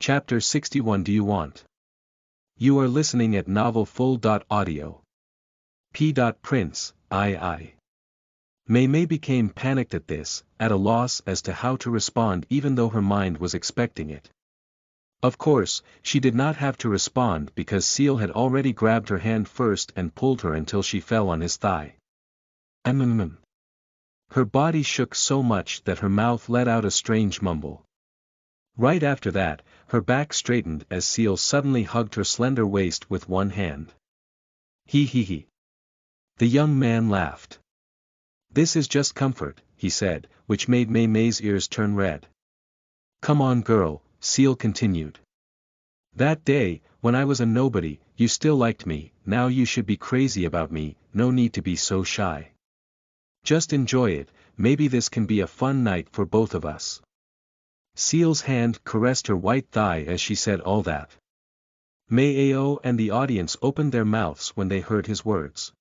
Chapter 61. Do you want? You are listening at novelfull.audio. Prince, I. Mei became panicked at this, at a loss as to how to respond even though her mind was expecting it. Of course, she did not have to respond because Seal had already grabbed her hand first and pulled her until she fell on his thigh. Her body shook so much that her mouth let out a strange mumble. Right after that, her back straightened as Seal suddenly hugged her slender waist with one hand. He. The young man laughed. This is just comfort, he said, which made Mei's ears turn red. Come on girl, Seal continued. That day, when I was a nobody, you still liked me, now you should be crazy about me, no need to be so shy. Just enjoy it, maybe this can be a fun night for both of us. Seal's hand caressed her white thigh as she said all that. Mei and the audience opened their mouths when they heard his words.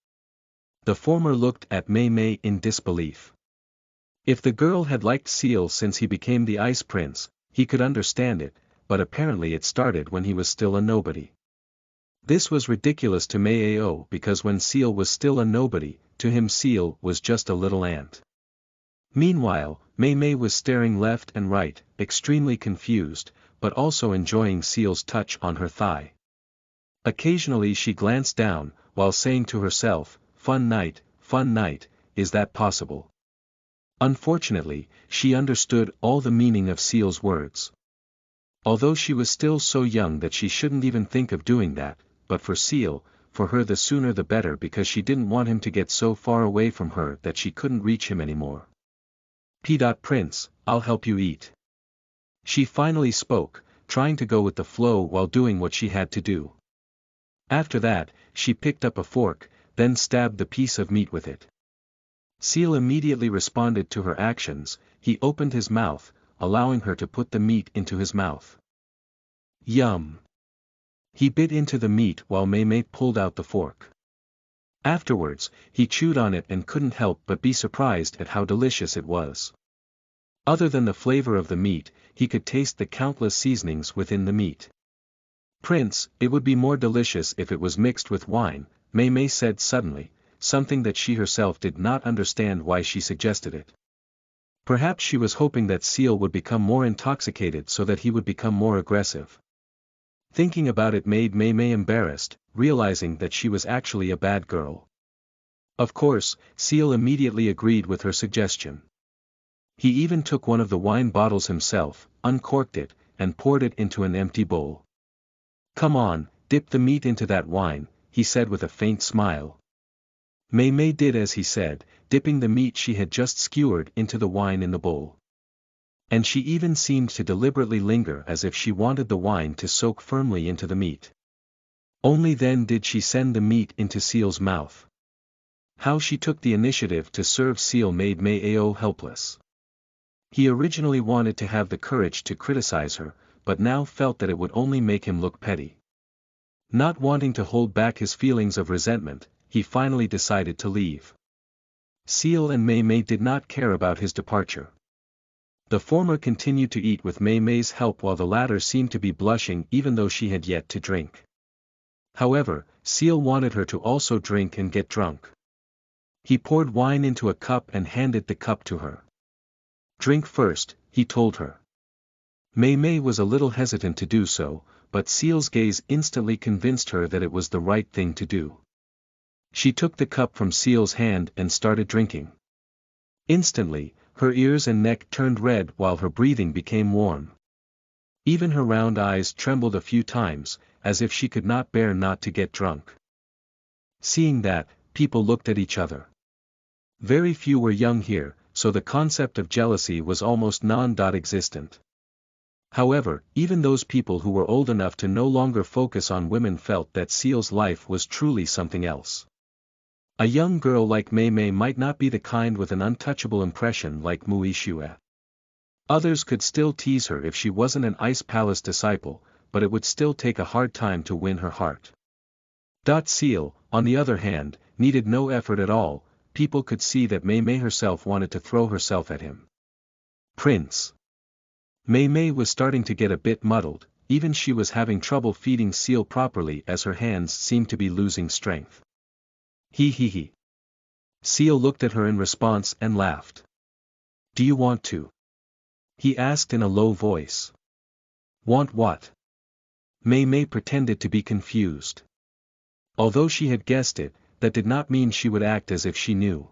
The former looked at Mei in disbelief. If the girl had liked Seal since he became the Ice Prince, he could understand it, but apparently it started when he was still a nobody. This was ridiculous to Mei because when Seal was still a nobody, to him Seal was just a little ant. Meanwhile, Mei was staring left and right, extremely confused, but also enjoying Seal's touch on her thigh. Occasionally she glanced down, while saying to herself, fun night, is that possible? Unfortunately, she understood all the meaning of Seal's words. Although she was still so young that she shouldn't even think of doing that, but for Seal, for her the sooner the better because she didn't want him to get so far away from her that she couldn't reach him anymore. Prince, I'll help you eat. She finally spoke, trying to go with the flow while doing what she had to do. After that, she picked up a fork, then stabbed the piece of meat with it. Seal immediately responded to her actions, he opened his mouth, allowing her to put the meat into his mouth. Yum! He bit into the meat while Mei pulled out the fork. Afterwards, he chewed on it and couldn't help but be surprised at how delicious it was. Other than the flavor of the meat, he could taste the countless seasonings within the meat. Prince, it would be more delicious if it was mixed with wine, Mei said suddenly, something that she herself did not understand why she suggested it. Perhaps she was hoping that Seal would become more intoxicated so that he would become more aggressive. Thinking about it made Mei embarrassed, realizing that she was actually a bad girl. Of course, Seal immediately agreed with her suggestion. He even took one of the wine bottles himself, uncorked it, and poured it into an empty bowl. Come on, dip the meat into that wine, he said with a faint smile. Mei did as he said, dipping the meat she had just skewered into the wine in the bowl. And she even seemed to deliberately linger as if she wanted the wine to soak firmly into the meat. Only then did she send the meat into Seal's mouth. How she took the initiative to serve Seal made Mei helpless. He originally wanted to have the courage to criticize her, but now felt that it would only make him look petty. Not wanting to hold back his feelings of resentment, he finally decided to leave. Seal and Mei did not care about his departure. The former continued to eat with Mei's help while the latter seemed to be blushing even though she had yet to drink. However, Seal wanted her to also drink and get drunk. He poured wine into a cup and handed the cup to her. Drink first, he told her. Mei was a little hesitant to do so, but Seal's gaze instantly convinced her that it was the right thing to do. She took the cup from Seal's hand and started drinking. Instantly, her ears and neck turned red while her breathing became warm. Even her round eyes trembled a few times, as if she could not bear not to get drunk. Seeing that, people looked at each other. Very few were young here, so the concept of jealousy was almost non-existent. However, even those people who were old enough to no longer focus on women felt that Seal's life was truly something else. A young girl like Mei might not be the kind with an untouchable impression like Mui Xue. Others could still tease her if she wasn't an Ice Palace disciple, but it would still take a hard time to win her heart. Seal, on the other hand, needed no effort at all, people could see that Mei herself wanted to throw herself at him. Prince. Mei was starting to get a bit muddled, even she was having trouble feeding Seal properly as her hands seemed to be losing strength. He. Seal looked at her in response and laughed. Do you want to? He asked in a low voice. Want what? Mei pretended to be confused. Although she had guessed it, that did not mean she would act as if she knew.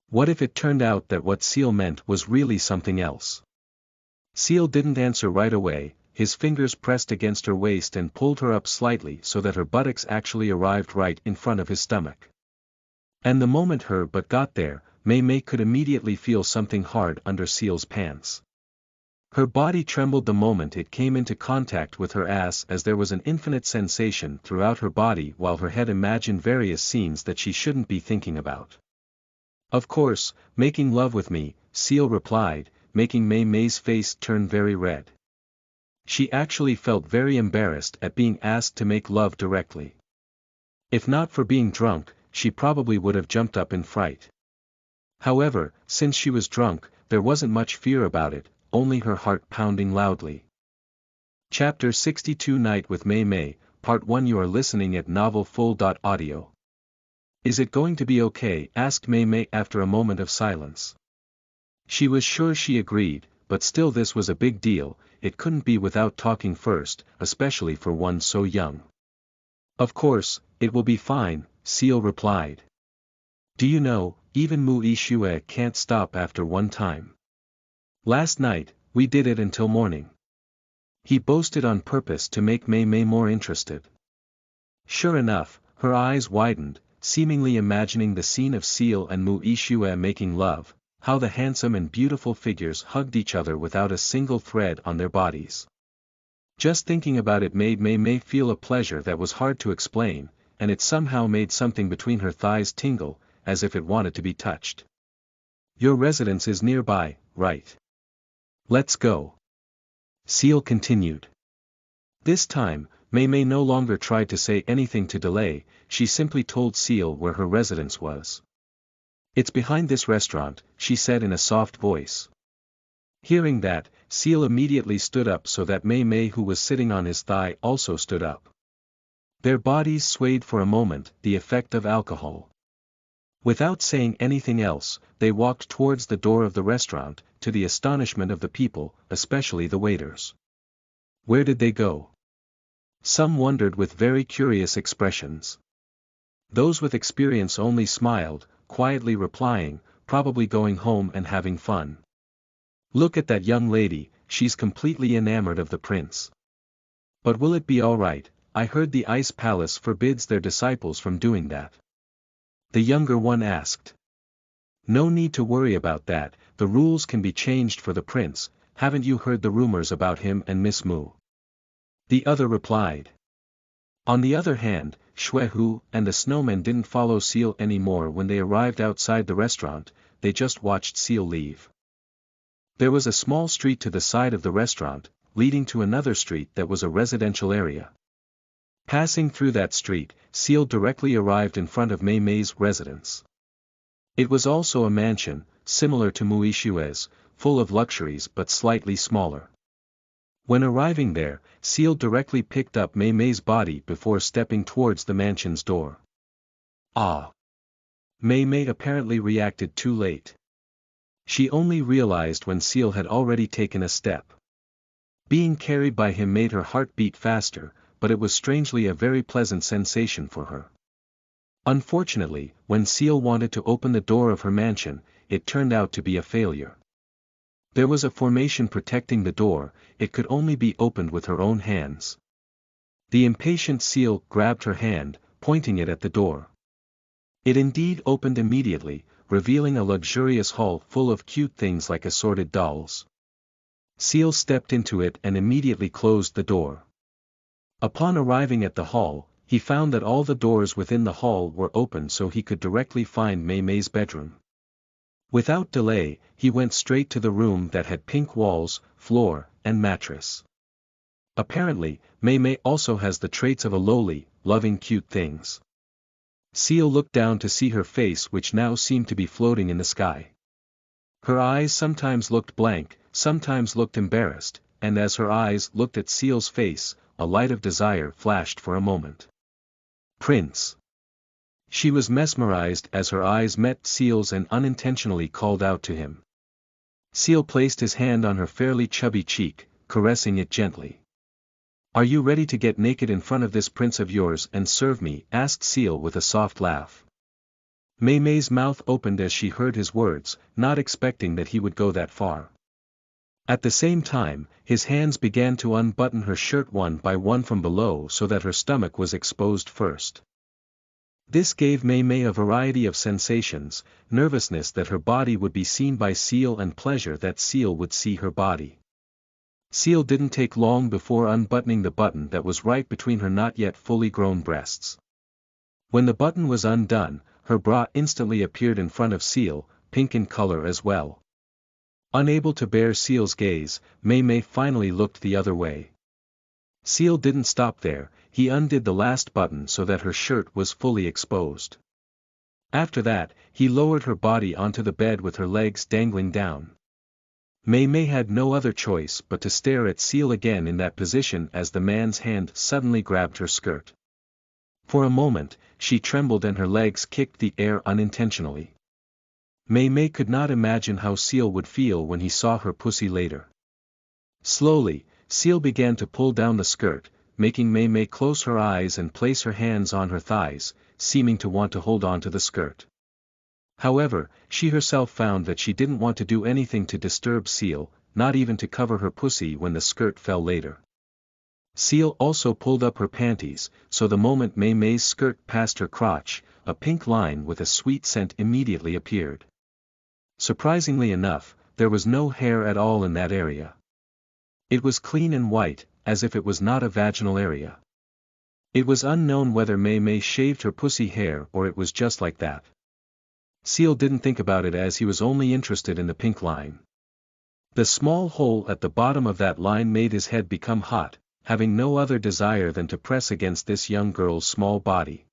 What if it turned out that what Seal meant was really something else? Seal didn't answer right away. His fingers pressed against her waist and pulled her up slightly so that her buttocks actually arrived right in front of his stomach. And the moment her butt got there, Mei could immediately feel something hard under Seal's pants. Her body trembled the moment it came into contact with her ass, as there was an infinite sensation throughout her body while her head imagined various scenes that she shouldn't be thinking about. Of course, making love with me, Seal replied, making Mei's face turn very red. She actually felt very embarrassed at being asked to make love directly. If not for being drunk, she probably would have jumped up in fright. However, since she was drunk, there wasn't much fear about it, only her heart pounding loudly. Chapter 62 Night with Mei, Part 1. You are listening at novelfull.audio. Is it going to be okay? Asked Mei after a moment of silence. She was sure she agreed, but still this was a big deal. It couldn't be without talking first, especially for one so young. Of course, it will be fine, Seal replied. Do you know, even Mu Yixue can't stop after one time. Last night, we did it until morning. He boasted on purpose to make Mei more interested. Sure enough, her eyes widened, seemingly imagining the scene of Seal and Mu Yixue making love, how the handsome and beautiful figures hugged each other without a single thread on their bodies. Just thinking about it made Mei feel a pleasure that was hard to explain, and it somehow made something between her thighs tingle, as if it wanted to be touched. Your residence is nearby, right? Let's go. Seal continued. This time, Mei no longer tried to say anything to delay, she simply told Seal where her residence was. It's behind this restaurant, she said in a soft voice. Hearing that, Seal immediately stood up so that Mei who was sitting on his thigh also stood up. Their bodies swayed for a moment, the effect of alcohol. Without saying anything else, they walked towards the door of the restaurant, to the astonishment of the people, especially the waiters. Where did they go? Some wondered with very curious expressions. Those with experience only smiled, quietly replying, probably going home and having fun. Look at that young lady, she's completely enamored of the prince. But will it be alright? I heard the Ice Palace forbids their disciples from doing that. The younger one asked. No need to worry about that, the rules can be changed for the prince. Haven't you heard the rumors about him and Miss Mu? The other replied. On the other hand, Xuehu and the snowman didn't follow Seal anymore when they arrived outside the restaurant, they just watched Seal leave. There was a small street to the side of the restaurant, leading to another street that was a residential area. Passing through that street, Seal directly arrived in front of Mei's residence. It was also a mansion, similar to Mu Yixue's, full of luxuries but slightly smaller. When arriving there, Seal directly picked up Mei's body before stepping towards the mansion's door. Ah! Mei apparently reacted too late. She only realized when Seal had already taken a step. Being carried by him made her heart beat faster, but it was strangely a very pleasant sensation for her. Unfortunately, when Seal wanted to open the door of her mansion, it turned out to be a failure. There was a formation protecting the door, it could only be opened with her own hands. The impatient Seal grabbed her hand, pointing it at the door. It indeed opened immediately, revealing a luxurious hall full of cute things like assorted dolls. Seal stepped into it and immediately closed the door. Upon arriving at the hall, he found that all the doors within the hall were open so he could directly find Mei's bedroom. Without delay, he went straight to the room that had pink walls, floor, and mattress. Apparently, Mei also has the traits of a lowly, loving cute things. Seal looked down to see her face, which now seemed to be floating in the sky. Her eyes sometimes looked blank, sometimes looked embarrassed, and as her eyes looked at Seal's face, a light of desire flashed for a moment. "Prince!" She was mesmerized as her eyes met Seal's and unintentionally called out to him. Seal placed his hand on her fairly chubby cheek, caressing it gently. "Are you ready to get naked in front of this prince of yours and serve me?" asked Seal with a soft laugh. Mei Mei's mouth opened as she heard his words, not expecting that he would go that far. At the same time, his hands began to unbutton her shirt one by one from below so that her stomach was exposed first. This gave Mei Mei a variety of sensations, nervousness that her body would be seen by Seal and pleasure that Seal would see her body. Seal didn't take long before unbuttoning the button that was right between her not yet fully grown breasts. When the button was undone, her bra instantly appeared in front of Seal, pink in color as well. Unable to bear Seal's gaze, Mei Mei finally looked the other way. Seal didn't stop there, he undid the last button so that her shirt was fully exposed. After that, he lowered her body onto the bed with her legs dangling down. Mei Mei had no other choice but to stare at Seal again in that position as the man's hand suddenly grabbed her skirt. For a moment, she trembled and her legs kicked the air unintentionally. Mei Mei could not imagine how Seal would feel when he saw her pussy later. Slowly, Seal began to pull down the skirt, making Mei Mei close her eyes and place her hands on her thighs, seeming to want to hold on to the skirt. However, she herself found that she didn't want to do anything to disturb Seal, not even to cover her pussy when the skirt fell later. Seal also pulled up her panties, so the moment Mei Mei's skirt passed her crotch, a pink line with a sweet scent immediately appeared. Surprisingly enough, there was no hair at all in that area. It was clean and white, as if it was not a vaginal area. It was unknown whether Mei Mei shaved her pussy hair or it was just like that. Seal didn't think about it as he was only interested in the pink line. The small hole at the bottom of that line made his head become hot, having no other desire than to press against this young girl's small body.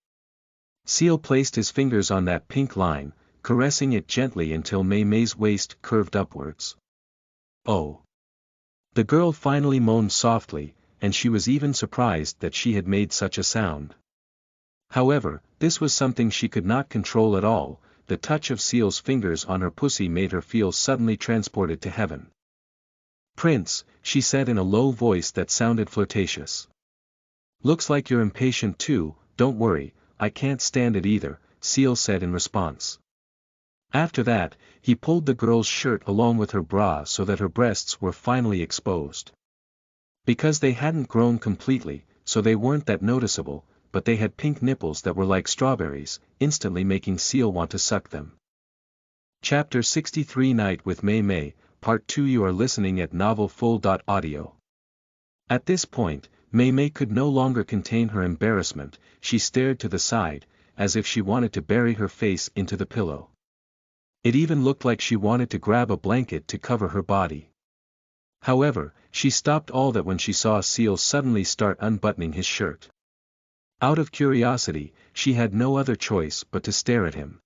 Seal placed his fingers on that pink line, caressing it gently until Mei Mei's waist curved upwards. "Oh!" The girl finally moaned softly, and she was even surprised that she had made such a sound. However, this was something she could not control at all. The touch of Seal's fingers on her pussy made her feel suddenly transported to heaven. "Prince," she said in a low voice that sounded flirtatious. "Looks like you're impatient too. Don't worry, I can't stand it either," Seal said in response. After that, he pulled the girl's shirt along with her bra so that her breasts were finally exposed. Because they hadn't grown completely, so they weren't that noticeable, but they had pink nipples that were like strawberries, instantly making Seal want to suck them. Chapter 63 Night with Mei Mei, Part 2. You are listening at novelfull.audio. At this point, Mei Mei could no longer contain her embarrassment. She stared to the side, as if she wanted to bury her face into the pillow. It even looked like she wanted to grab a blanket to cover her body. However, she stopped all that when she saw Seal suddenly start unbuttoning his shirt. Out of curiosity, she had no other choice but to stare at him.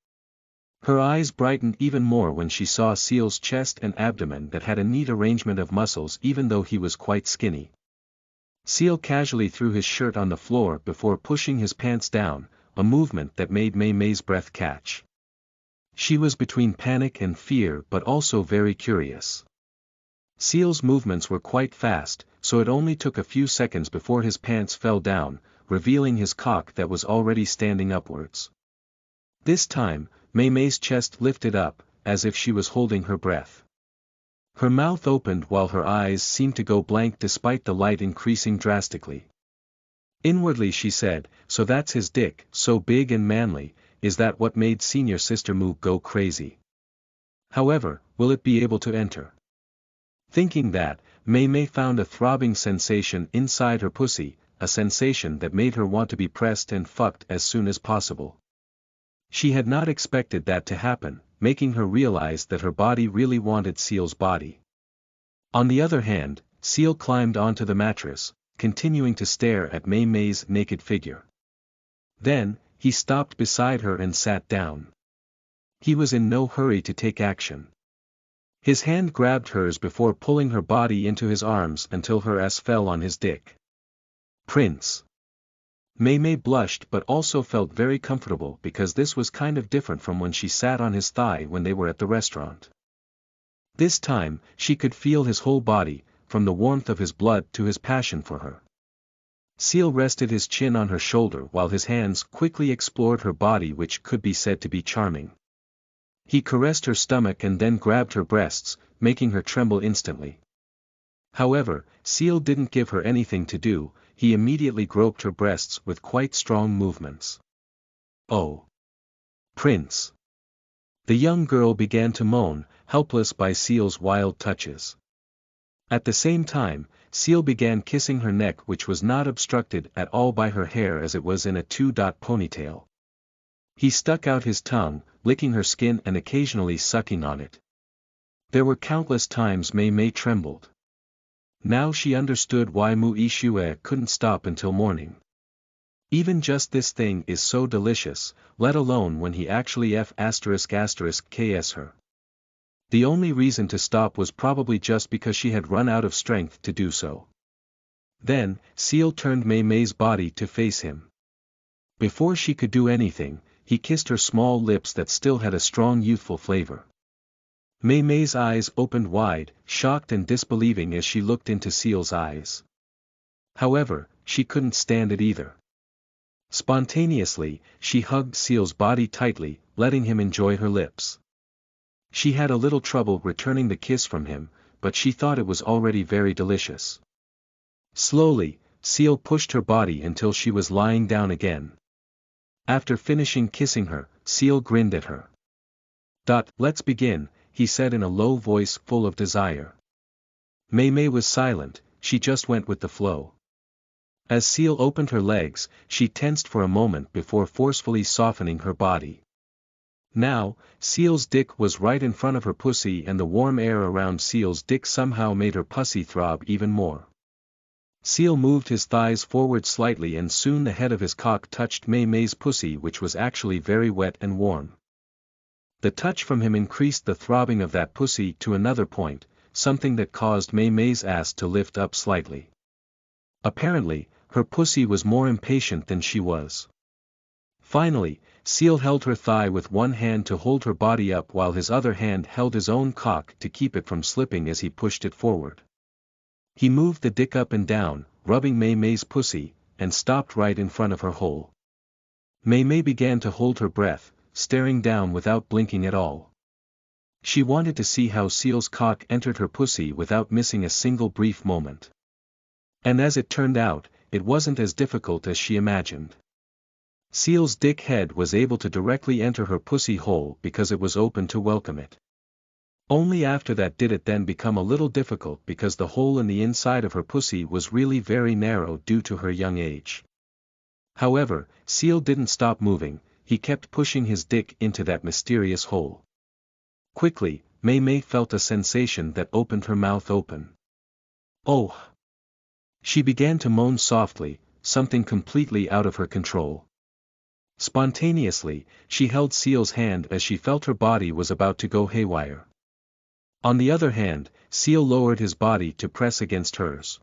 Her eyes brightened even more when she saw Seal's chest and abdomen that had a neat arrangement of muscles even though he was quite skinny. Seal casually threw his shirt on the floor before pushing his pants down, a movement that made Mei Mei's breath catch. She was between panic and fear but also very curious. Seal's movements were quite fast, so it only took a few seconds before his pants fell down, revealing his cock that was already standing upwards. This time, Mei Mei's chest lifted up, as if she was holding her breath. Her mouth opened while her eyes seemed to go blank despite the light increasing drastically. Inwardly she said, "So that's his dick, so big and manly, is that what made Senior Sister Moo go crazy? However, will it be able to enter?" Thinking that, Mei Mei found a throbbing sensation inside her pussy, a sensation that made her want to be pressed and fucked as soon as possible. She had not expected that to happen, making her realize that her body really wanted Seal's body. On the other hand, Seal climbed onto the mattress, continuing to stare at Mei Mei's naked figure. Then, he stopped beside her and sat down. He was in no hurry to take action. His hand grabbed hers before pulling her body into his arms until her ass fell on his dick. Prince. Mei Mei blushed but also felt very comfortable because this was kind of different from when she sat on his thigh when they were at the restaurant. This time, she could feel his whole body, from the warmth of his blood to his passion for her. Seal rested his chin on her shoulder while his hands quickly explored her body, which could be said to be charming. He caressed her stomach and then grabbed her breasts, making her tremble instantly. However, Seal didn't give her anything to do, he immediately groped her breasts with quite strong movements. Oh! Prince! The young girl began to moan, helpless by Seal's wild touches. At the same time, Seal began kissing her neck, which was not obstructed at all by her hair as it was in a two-dot ponytail. He stuck out his tongue, licking her skin and occasionally sucking on it. There were countless times Mei Mei trembled. Now she understood why Mu Yixue couldn't stop until morning. Even just this thing is so delicious, let alone when he actually ****ks her. The only reason to stop was probably just because she had run out of strength to do so. Then, Seal turned Mei Mei's body to face him. Before she could do anything, he kissed her small lips that still had a strong youthful flavor. Mei Mei's eyes opened wide, shocked and disbelieving as she looked into Seal's eyes. However, she couldn't stand it either. Spontaneously, she hugged Seal's body tightly, letting him enjoy her lips. She had a little trouble returning the kiss from him, but she thought it was already very delicious. Slowly, Seal pushed her body until she was lying down again. After finishing kissing her, Seal grinned at her. "Let's begin," he said in a low voice full of desire. Mei Mei was silent, she just went with the flow. As Seal opened her legs, she tensed for a moment before forcefully softening her body. Now, Seal's dick was right in front of her pussy and the warm air around Seal's dick somehow made her pussy throb even more. Seal moved his thighs forward slightly and soon the head of his cock touched Mei Mei's pussy, which was actually very wet and warm. The touch from him increased the throbbing of that pussy to another point, something that caused Mei Mei's ass to lift up slightly. Apparently, her pussy was more impatient than she was. Finally, Seal held her thigh with one hand to hold her body up while his other hand held his own cock to keep it from slipping as he pushed it forward. He moved the dick up and down, rubbing Mei Mei's pussy, and stopped right in front of her hole. Mei Mei began to hold her breath, staring down without blinking at all. She wanted to see how Seal's cock entered her pussy without missing a single brief moment. And as it turned out, it wasn't as difficult as she imagined. Seal's dick head was able to directly enter her pussy hole because it was open to welcome it. Only after that did it then become a little difficult because the hole in the inside of her pussy was really very narrow due to her young age. However, Seal didn't stop moving, he kept pushing his dick into that mysterious hole. Quickly, Mei Mei felt a sensation that opened her mouth open. "Oh!" She began to moan softly, something completely out of her control. Spontaneously, she held Seal's hand as she felt her body was about to go haywire. On the other hand, Seal lowered his body to press against hers.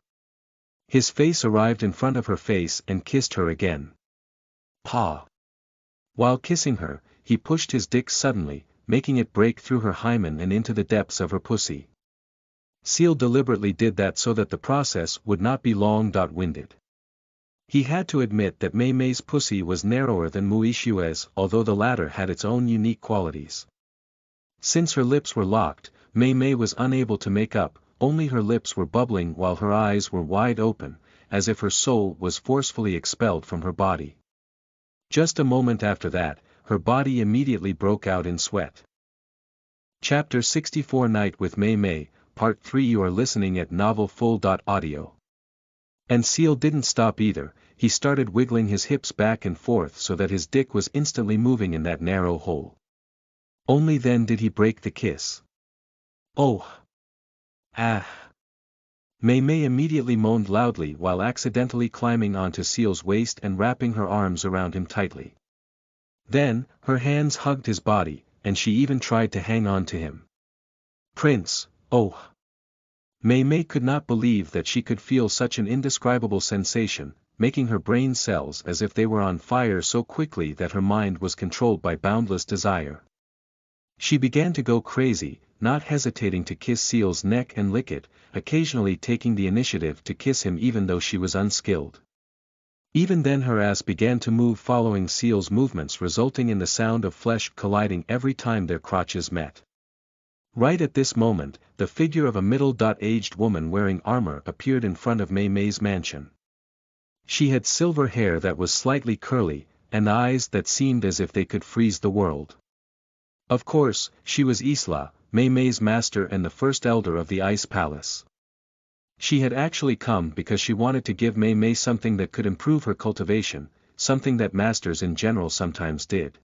His face arrived in front of her face and kissed her again. "Pa!" While kissing her, he pushed his dick suddenly, making it break through her hymen and into the depths of her pussy. Seal deliberately did that so that the process would not be long-winded. He had to admit that Mei Mei's pussy was narrower than Mu Yixue's, although the latter had its own unique qualities. Since her lips were locked, Mei Mei was unable to make up, only her lips were bubbling while her eyes were wide open, as if her soul was forcefully expelled from her body. Just a moment after that, her body immediately broke out in sweat. Chapter 64 Night with Mei Mei, Part 3. You are listening at novelfull.audio. And Seal didn't stop either, he started wiggling his hips back and forth so that his dick was instantly moving in that narrow hole. Only then did he break the kiss. "Oh! Ah!" Mei Mei immediately moaned loudly while accidentally climbing onto Seal's waist and wrapping her arms around him tightly. Then, her hands hugged his body, and she even tried to hang on to him. Prince, oh! Mei Mei could not believe that she could feel such an indescribable sensation, making her brain cells as if they were on fire so quickly that her mind was controlled by boundless desire. She began to go crazy, not hesitating to kiss Seal's neck and lick it, occasionally taking the initiative to kiss him even though she was unskilled. Even then her ass began to move following Seal's movements, resulting in the sound of flesh colliding every time their crotches met. Right at this moment, the figure of a middle-aged woman wearing armor appeared in front of Mei Mei's mansion. She had silver hair that was slightly curly, and eyes that seemed as if they could freeze the world. Of course, she was Isla, Mei Mei's master and the first elder of the Ice Palace. She had actually come because she wanted to give Mei Mei something that could improve her cultivation, something that masters in general sometimes did.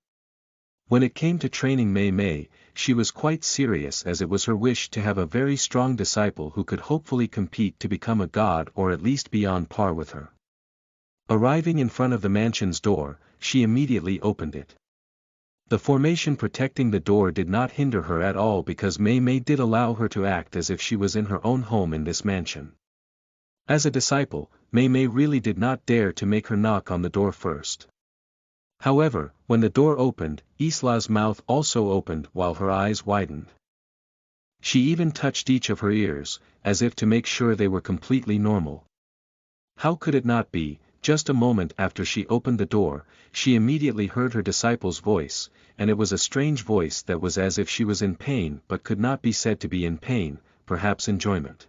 When it came to training Mei Mei, she was quite serious, as it was her wish to have a very strong disciple who could hopefully compete to become a god or at least be on par with her. Arriving in front of the mansion's door, she immediately opened it. The formation protecting the door did not hinder her at all because Mei Mei did allow her to act as if she was in her own home in this mansion. As a disciple, Mei Mei really did not dare to make her knock on the door first. However, when the door opened, Isla's mouth also opened while her eyes widened. She even touched each of her ears, as if to make sure they were completely normal. How could it not be? Just a moment after she opened the door, she immediately heard her disciple's voice, and it was a strange voice that was as if she was in pain but could not be said to be in pain, perhaps enjoyment.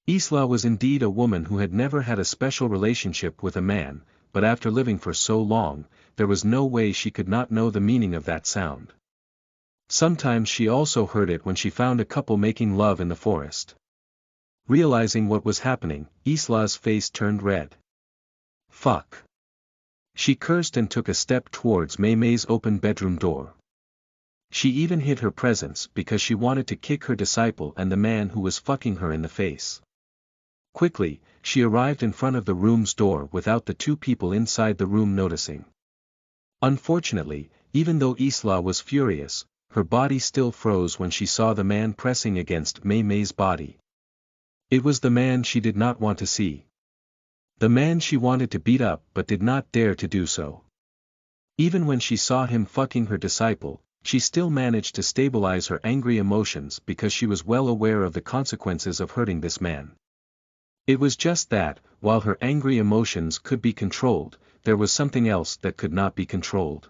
Isla was indeed a woman who had never had a special relationship with a man, but after living for so long, there was no way she could not know the meaning of that sound. Sometimes she also heard it when she found a couple making love in the forest. Realizing what was happening, Isla's face turned red. Fuck. She cursed and took a step towards Mei Mei's open bedroom door. She even hid her presence because she wanted to kick her disciple and the man who was fucking her in the face. Quickly, she arrived in front of the room's door without the two people inside the room noticing. Unfortunately, even though Isla was furious, her body still froze when she saw the man pressing against Mei Mei's body. It was the man she did not want to see. The man she wanted to beat up but did not dare to do so. Even when she saw him fucking her disciple, she still managed to stabilize her angry emotions because she was well aware of the consequences of hurting this man. It was just that, while her angry emotions could be controlled, there was something else that could not be controlled.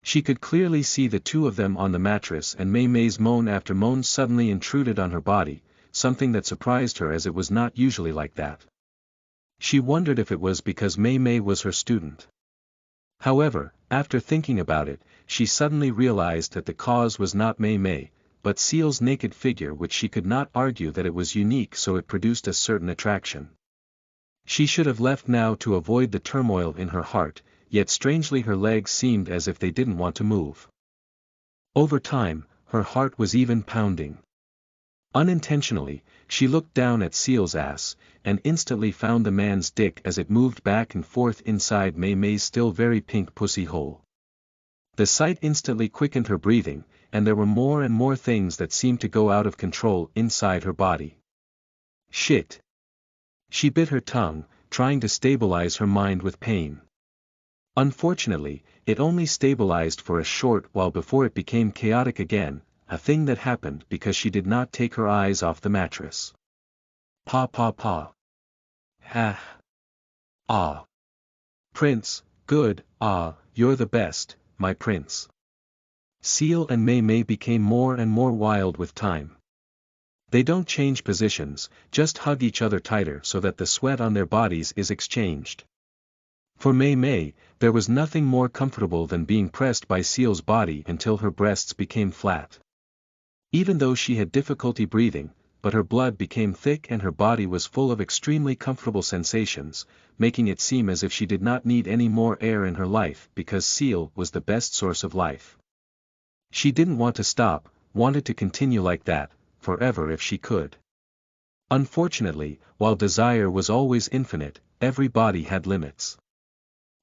She could clearly see the two of them on the mattress, and Mei Mei's moan after moan suddenly intruded on her body, something that surprised her as it was not usually like that. She wondered if it was because Mei Mei was her student. However, after thinking about it, she suddenly realized that the cause was not Mei Mei, but Seal's naked figure, which she could not argue that it was unique, so it produced a certain attraction. She should have left now to avoid the turmoil in her heart, yet strangely her legs seemed as if they didn't want to move. Over time, her heart was even pounding. Unintentionally, she looked down at Seal's ass, and instantly found the man's dick as it moved back and forth inside Mei Mei's still very pink pussy hole. The sight instantly quickened her breathing, and there were more and more things that seemed to go out of control inside her body. Shit. She bit her tongue, trying to stabilize her mind with pain. Unfortunately, it only stabilized for a short while before it became chaotic again, a thing that happened because she did not take her eyes off the mattress. Pa pa pa. Ha. Ah. Prince, good, ah, you're the best, my prince. Seal and Mei Mei became more and more wild with time. They don't change positions, just hug each other tighter so that the sweat on their bodies is exchanged. For Mei Mei, there was nothing more comfortable than being pressed by Seal's body until her breasts became flat. Even though she had difficulty breathing, but her blood became thick and her body was full of extremely comfortable sensations, making it seem as if she did not need any more air in her life because Seal was the best source of life. She didn't want to stop, wanted to continue like that, forever if she could. Unfortunately, while desire was always infinite, every body had limits.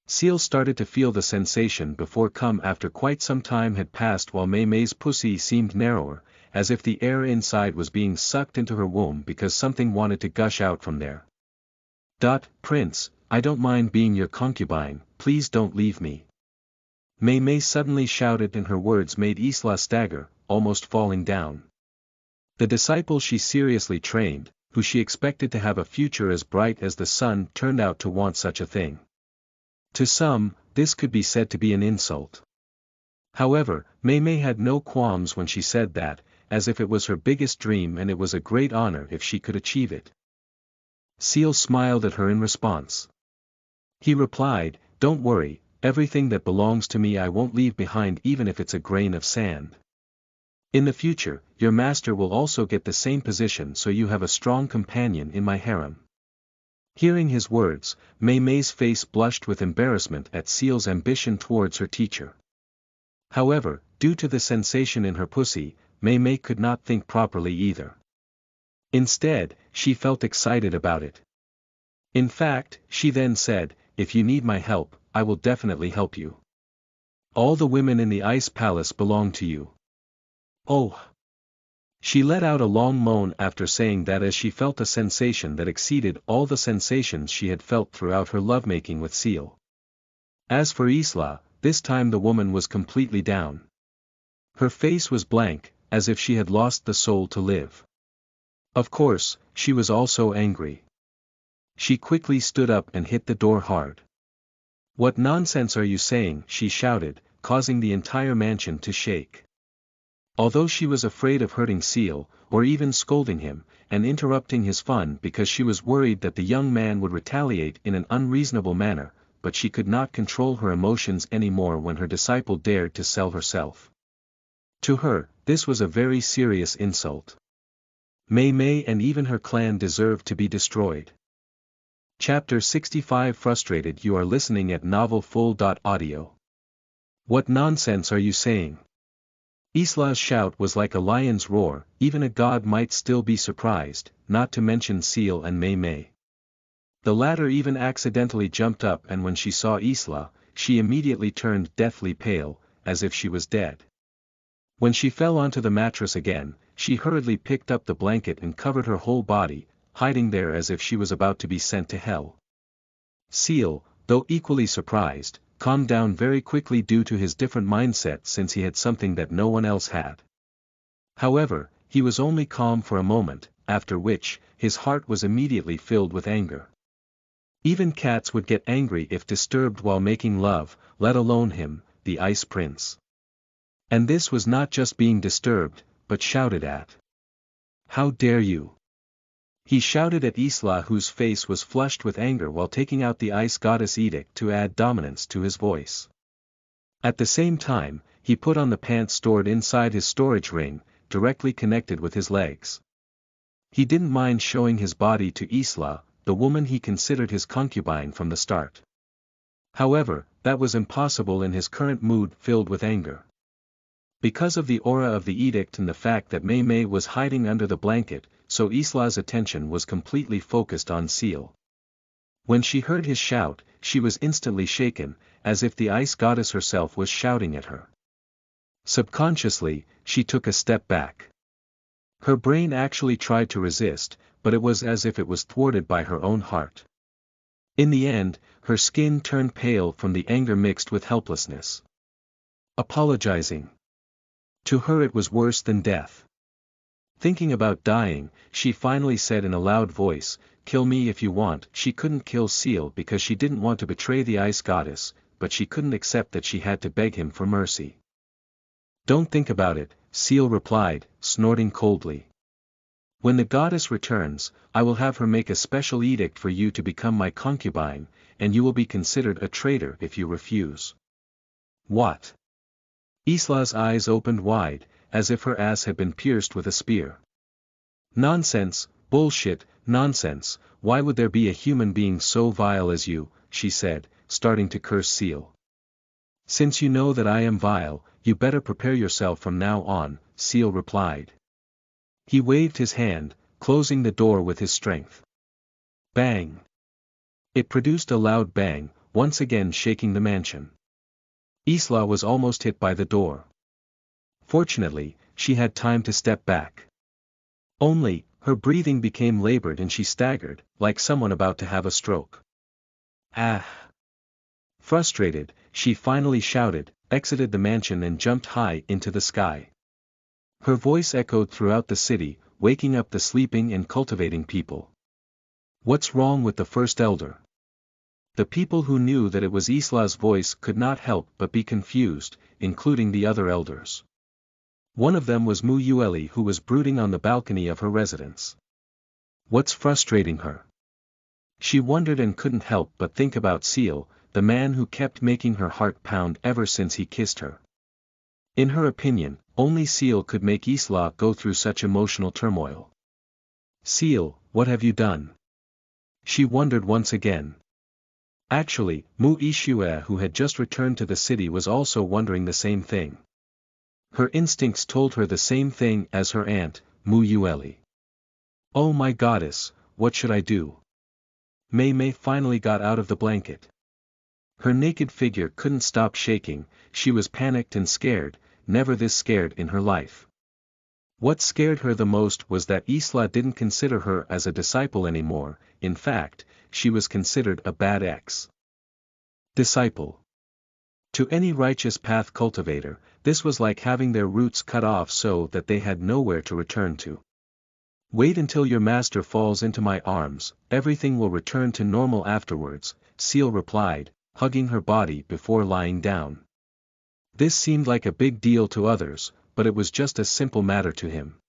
Seal started to feel the sensation before come after quite some time had passed while Mei Mei's pussy seemed narrower, as if the air inside was being sucked into her womb because something wanted to gush out from there. Prince, I don't mind being your concubine, please don't leave me. Mei Mei suddenly shouted, and her words made Isla stagger, almost falling down. The disciple she seriously trained, who she expected to have a future as bright as the sun, turned out to want such a thing. To some, this could be said to be an insult. However, Mei Mei had no qualms when she said that, as if it was her biggest dream and it was a great honor if she could achieve it. Seal smiled at her in response. He replied, "Don't worry, everything that belongs to me I won't leave behind, even if it's a grain of sand. In the future, your master will also get the same position, so you have a strong companion in my harem." Hearing his words, Mei Mei's face blushed with embarrassment at Seal's ambition towards her teacher. However, due to the sensation in her pussy, Mei Mei could not think properly either. Instead, she felt excited about it. In fact, she then said, "If you need my help, I will definitely help you. All the women in the Ice Palace belong to you." Oh! She let out a long moan after saying that, as she felt a sensation that exceeded all the sensations she had felt throughout her lovemaking with Seal. As for Isla, this time the woman was completely down. Her face was blank, as if she had lost the soul to live. Of course, she was also angry. She quickly stood up and hit the door hard. "What nonsense are you saying?" she shouted, causing the entire mansion to shake. Although she was afraid of hurting Seal, or even scolding him, and interrupting his fun because she was worried that the young man would retaliate in an unreasonable manner, but she could not control her emotions anymore when her disciple dared to sell herself. To her, this was a very serious insult. Mei Mei and even her clan deserved to be destroyed. Chapter 65 Frustrated. You are listening at novelfull.audio. What nonsense are you saying? Isla's shout was like a lion's roar, even a god might still be surprised, not to mention Seal and Mei Mei. The latter even accidentally jumped up, and when she saw Isla, she immediately turned deathly pale, as if she was dead. When she fell onto the mattress again, she hurriedly picked up the blanket and covered her whole body, hiding there as if she was about to be sent to hell. Seal, though equally surprised, calmed down very quickly due to his different mindset, since he had something that no one else had. However, he was only calm for a moment, after which, his heart was immediately filled with anger. Even cats would get angry if disturbed while making love, let alone him, the Ice Prince. And this was not just being disturbed, but shouted at. "How dare you!" He shouted at Isla, whose face was flushed with anger, while taking out the Ice Goddess edict to add dominance to his voice. At the same time, he put on the pants stored inside his storage ring, directly connected with his legs. He didn't mind showing his body to Isla, the woman he considered his concubine from the start. However, that was impossible in his current mood filled with anger. Because of the aura of the edict and the fact that Mei Mei was hiding under the blanket, so Isla's attention was completely focused on Seal. When she heard his shout, she was instantly shaken, as if the Ice Goddess herself was shouting at her. Subconsciously, she took a step back. Her brain actually tried to resist, but it was as if it was thwarted by her own heart. In the end, her skin turned pale from the anger mixed with helplessness. Apologizing. To her it was worse than death. Thinking about dying, she finally said in a loud voice, "Kill me if you want." She couldn't kill Seal because she didn't want to betray the Ice Goddess, but she couldn't accept that she had to beg him for mercy. "Don't think about it," Seal replied, snorting coldly. "When the goddess returns, I will have her make a special edict for you to become my concubine, and you will be considered a traitor if you refuse." "What?" Isla's eyes opened wide, as if her ass had been pierced with a spear. "Nonsense, bullshit, nonsense, why would there be a human being so vile as you?" she said, starting to curse Seal. "Since you know that I am vile, you better prepare yourself from now on," Seal replied. He waved his hand, closing the door with his strength. Bang! It produced a loud bang, once again shaking the mansion. Isla was almost hit by the door. Fortunately, she had time to step back. Only, her breathing became labored and she staggered, like someone about to have a stroke. Ah! Frustrated, she finally shouted, exited the mansion and jumped high into the sky. Her voice echoed throughout the city, waking up the sleeping and cultivating people. What's wrong with the first elder? The people who knew that it was Isla's voice could not help but be confused, including the other elders. One of them was Muyueli, who was brooding on the balcony of her residence. What's frustrating her? She wondered and couldn't help but think about Seal, the man who kept making her heart pound ever since he kissed her. In her opinion, only Seal could make Isla go through such emotional turmoil. Seal, what have you done? She wondered once again. Actually, Mu-Ishue, who had just returned to the city, was also wondering the same thing. Her instincts told her the same thing as her aunt, Muyueli. Oh my goddess, what should I do? Mei Mei finally got out of the blanket. Her naked figure couldn't stop shaking, she was panicked and scared, never this scared in her life. What scared her the most was that Isla didn't consider her as a disciple anymore. In fact, she was considered a bad ex-disciple. To any righteous path cultivator, this was like having their roots cut off so that they had nowhere to return to. Wait until your master falls into my arms, everything will return to normal afterwards, Seal replied, hugging her body before lying down. This seemed like a big deal to others, but it was just a simple matter to him.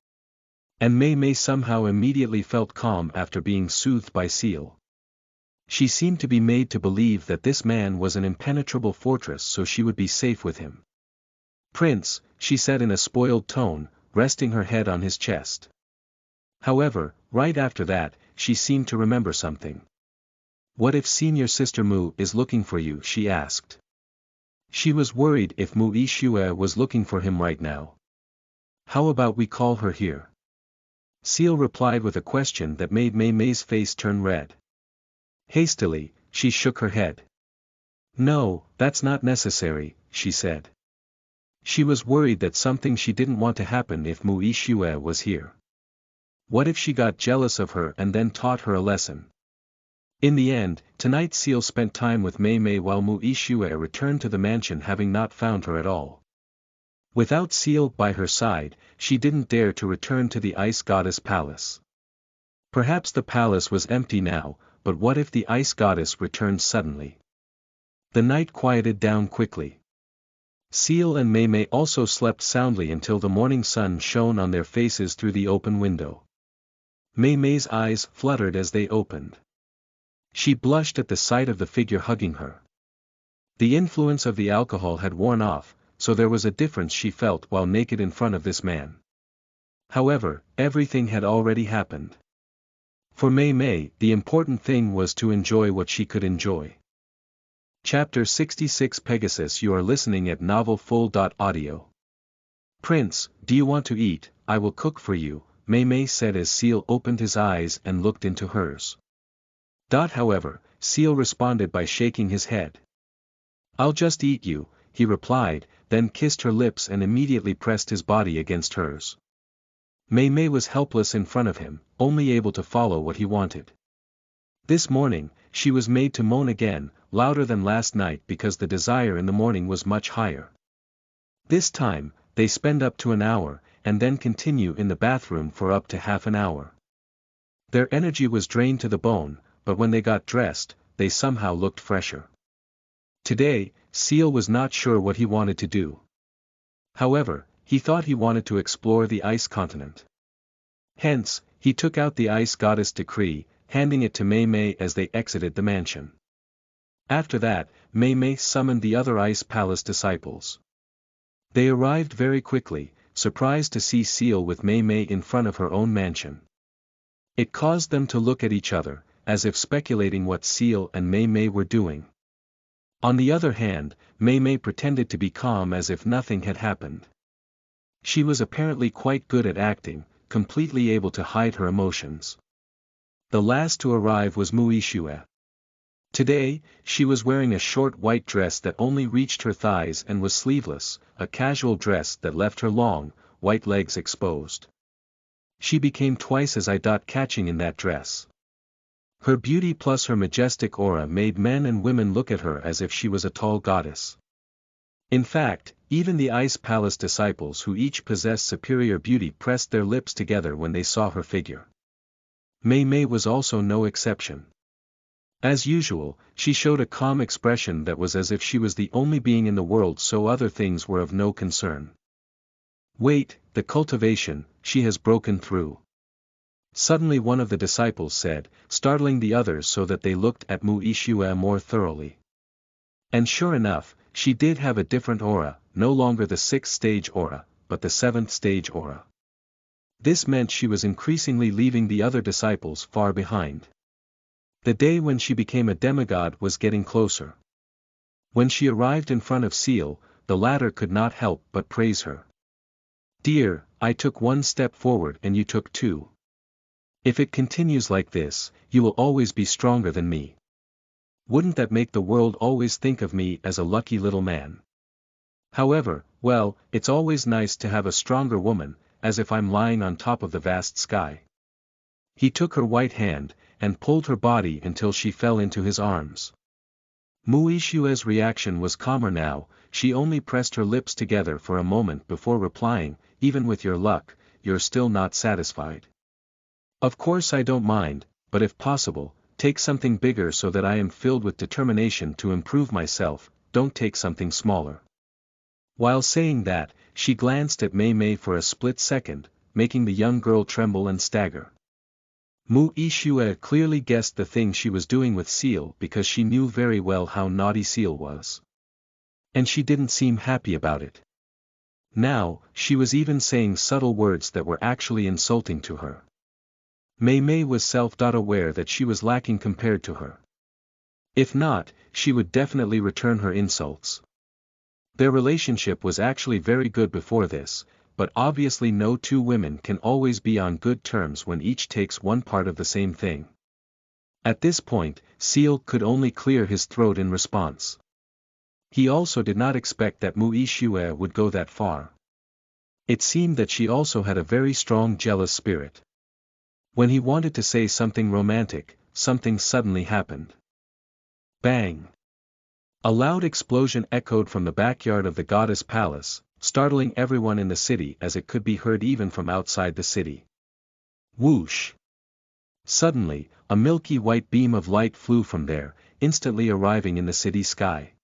And Mei Mei somehow immediately felt calm after being soothed by Seal. She seemed to be made to believe that this man was an impenetrable fortress, so she would be safe with him. Prince, she said in a spoiled tone, resting her head on his chest. However, right after that, she seemed to remember something. What if senior sister Mu is looking for you? She asked. She was worried if Mu-Ishue was looking for him right now. How about we call her here? Seal replied with a question that made Mei Mei's face turn red. Hastily, she shook her head. No, that's not necessary, she said. She was worried that something she didn't want to happen if Mu-Ishue was here. What if she got jealous of her and then taught her a lesson? In the end, tonight Seal spent time with Mei Mei while Mu-Ishue returned to the mansion, having not found her at all. Without Seal by her side, she didn't dare to return to the Ice Goddess Palace. Perhaps the palace was empty now, but what if the Ice Goddess returned suddenly? The night quieted down quickly. Seal and Mei Mei also slept soundly until the morning sun shone on their faces through the open window. Mei Mei's eyes fluttered as they opened. She blushed at the sight of the figure hugging her. The influence of the alcohol had worn off, so there was a difference she felt while naked in front of this man. However, everything had already happened. For Mei Mei, the important thing was to enjoy what she could enjoy. Chapter 66 Pegasus. You are listening at novelfull.audio. Prince, do you want to eat? I will cook for you, Mei Mei said as Seal opened his eyes and looked into hers. However, Seal responded by shaking his head. I'll just eat you, he replied, then kissed her lips and immediately pressed his body against hers. Mei Mei was helpless in front of him, only able to follow what he wanted. This morning, she was made to moan again, louder than last night because the desire in the morning was much higher. This time, they spend up to an hour, and then continue in the bathroom for up to half an hour. Their energy was drained to the bone, but when they got dressed, they somehow looked fresher. Today, Seal was not sure what he wanted to do. However, he thought he wanted to explore the ice continent. Hence, he took out the Ice Goddess decree, handing it to Mei Mei as they exited the mansion. After that, Mei Mei summoned the other Ice Palace disciples. They arrived very quickly, surprised to see Seal with Mei Mei in front of her own mansion. It caused them to look at each other, as if speculating what Seal and Mei Mei were doing. On the other hand, Mei Mei pretended to be calm as if nothing had happened. She was apparently quite good at acting, completely able to hide her emotions. The last to arrive was Mu-Ishue. Today, she was wearing a short white dress that only reached her thighs and was sleeveless, a casual dress that left her long, white legs exposed. She became twice as eye-catching in that dress. Her beauty plus her majestic aura made men and women look at her as if she was a tall goddess. In fact, even the Ice Palace disciples who each possessed superior beauty pressed their lips together when they saw her figure. Mei Mei was also no exception. As usual, she showed a calm expression that was as if she was the only being in the world, so other things were of no concern. Wait, the cultivation, she has broken through. Suddenly one of the disciples said, startling the others so that they looked at Mu Yixue more thoroughly. And sure enough, she did have a different aura, no longer the 6th stage aura, but the 7th stage aura. This meant she was increasingly leaving the other disciples far behind. The day when she became a demigod was getting closer. When she arrived in front of Seal, the latter could not help but praise her. "Dear, I took one step forward and you took two. If it continues like this, you will always be stronger than me. Wouldn't that make the world always think of me as a lucky little man? However, well, it's always nice to have a stronger woman, as if I'm lying on top of the vast sky." He took her white hand, and pulled her body until she fell into his arms. Mu Yixue's reaction was calmer now. She only pressed her lips together for a moment before replying, "Even with your luck, you're still not satisfied." "Of course I don't mind, but if possible, take something bigger so that I am filled with determination to improve myself, don't take something smaller." While saying that, she glanced at Mei Mei for a split second, making the young girl tremble and stagger. Mu Yixue clearly guessed the thing she was doing with Seal because she knew very well how naughty Seal was. And she didn't seem happy about it. Now, she was even saying subtle words that were actually insulting to her. Mei Mei was self-aware that she was lacking compared to her. If not, she would definitely return her insults. Their relationship was actually very good before this, but obviously no two women can always be on good terms when each takes one part of the same thing. At this point, Seal could only clear his throat in response. He also did not expect that Mu Yixue would go that far. It seemed that she also had a very strong jealous spirit. When he wanted to say something romantic, something suddenly happened. Bang! A loud explosion echoed from the backyard of the goddess palace, startling everyone in the city as it could be heard even from outside the city. Whoosh! Suddenly, a milky white beam of light flew from there, instantly arriving in the city sky.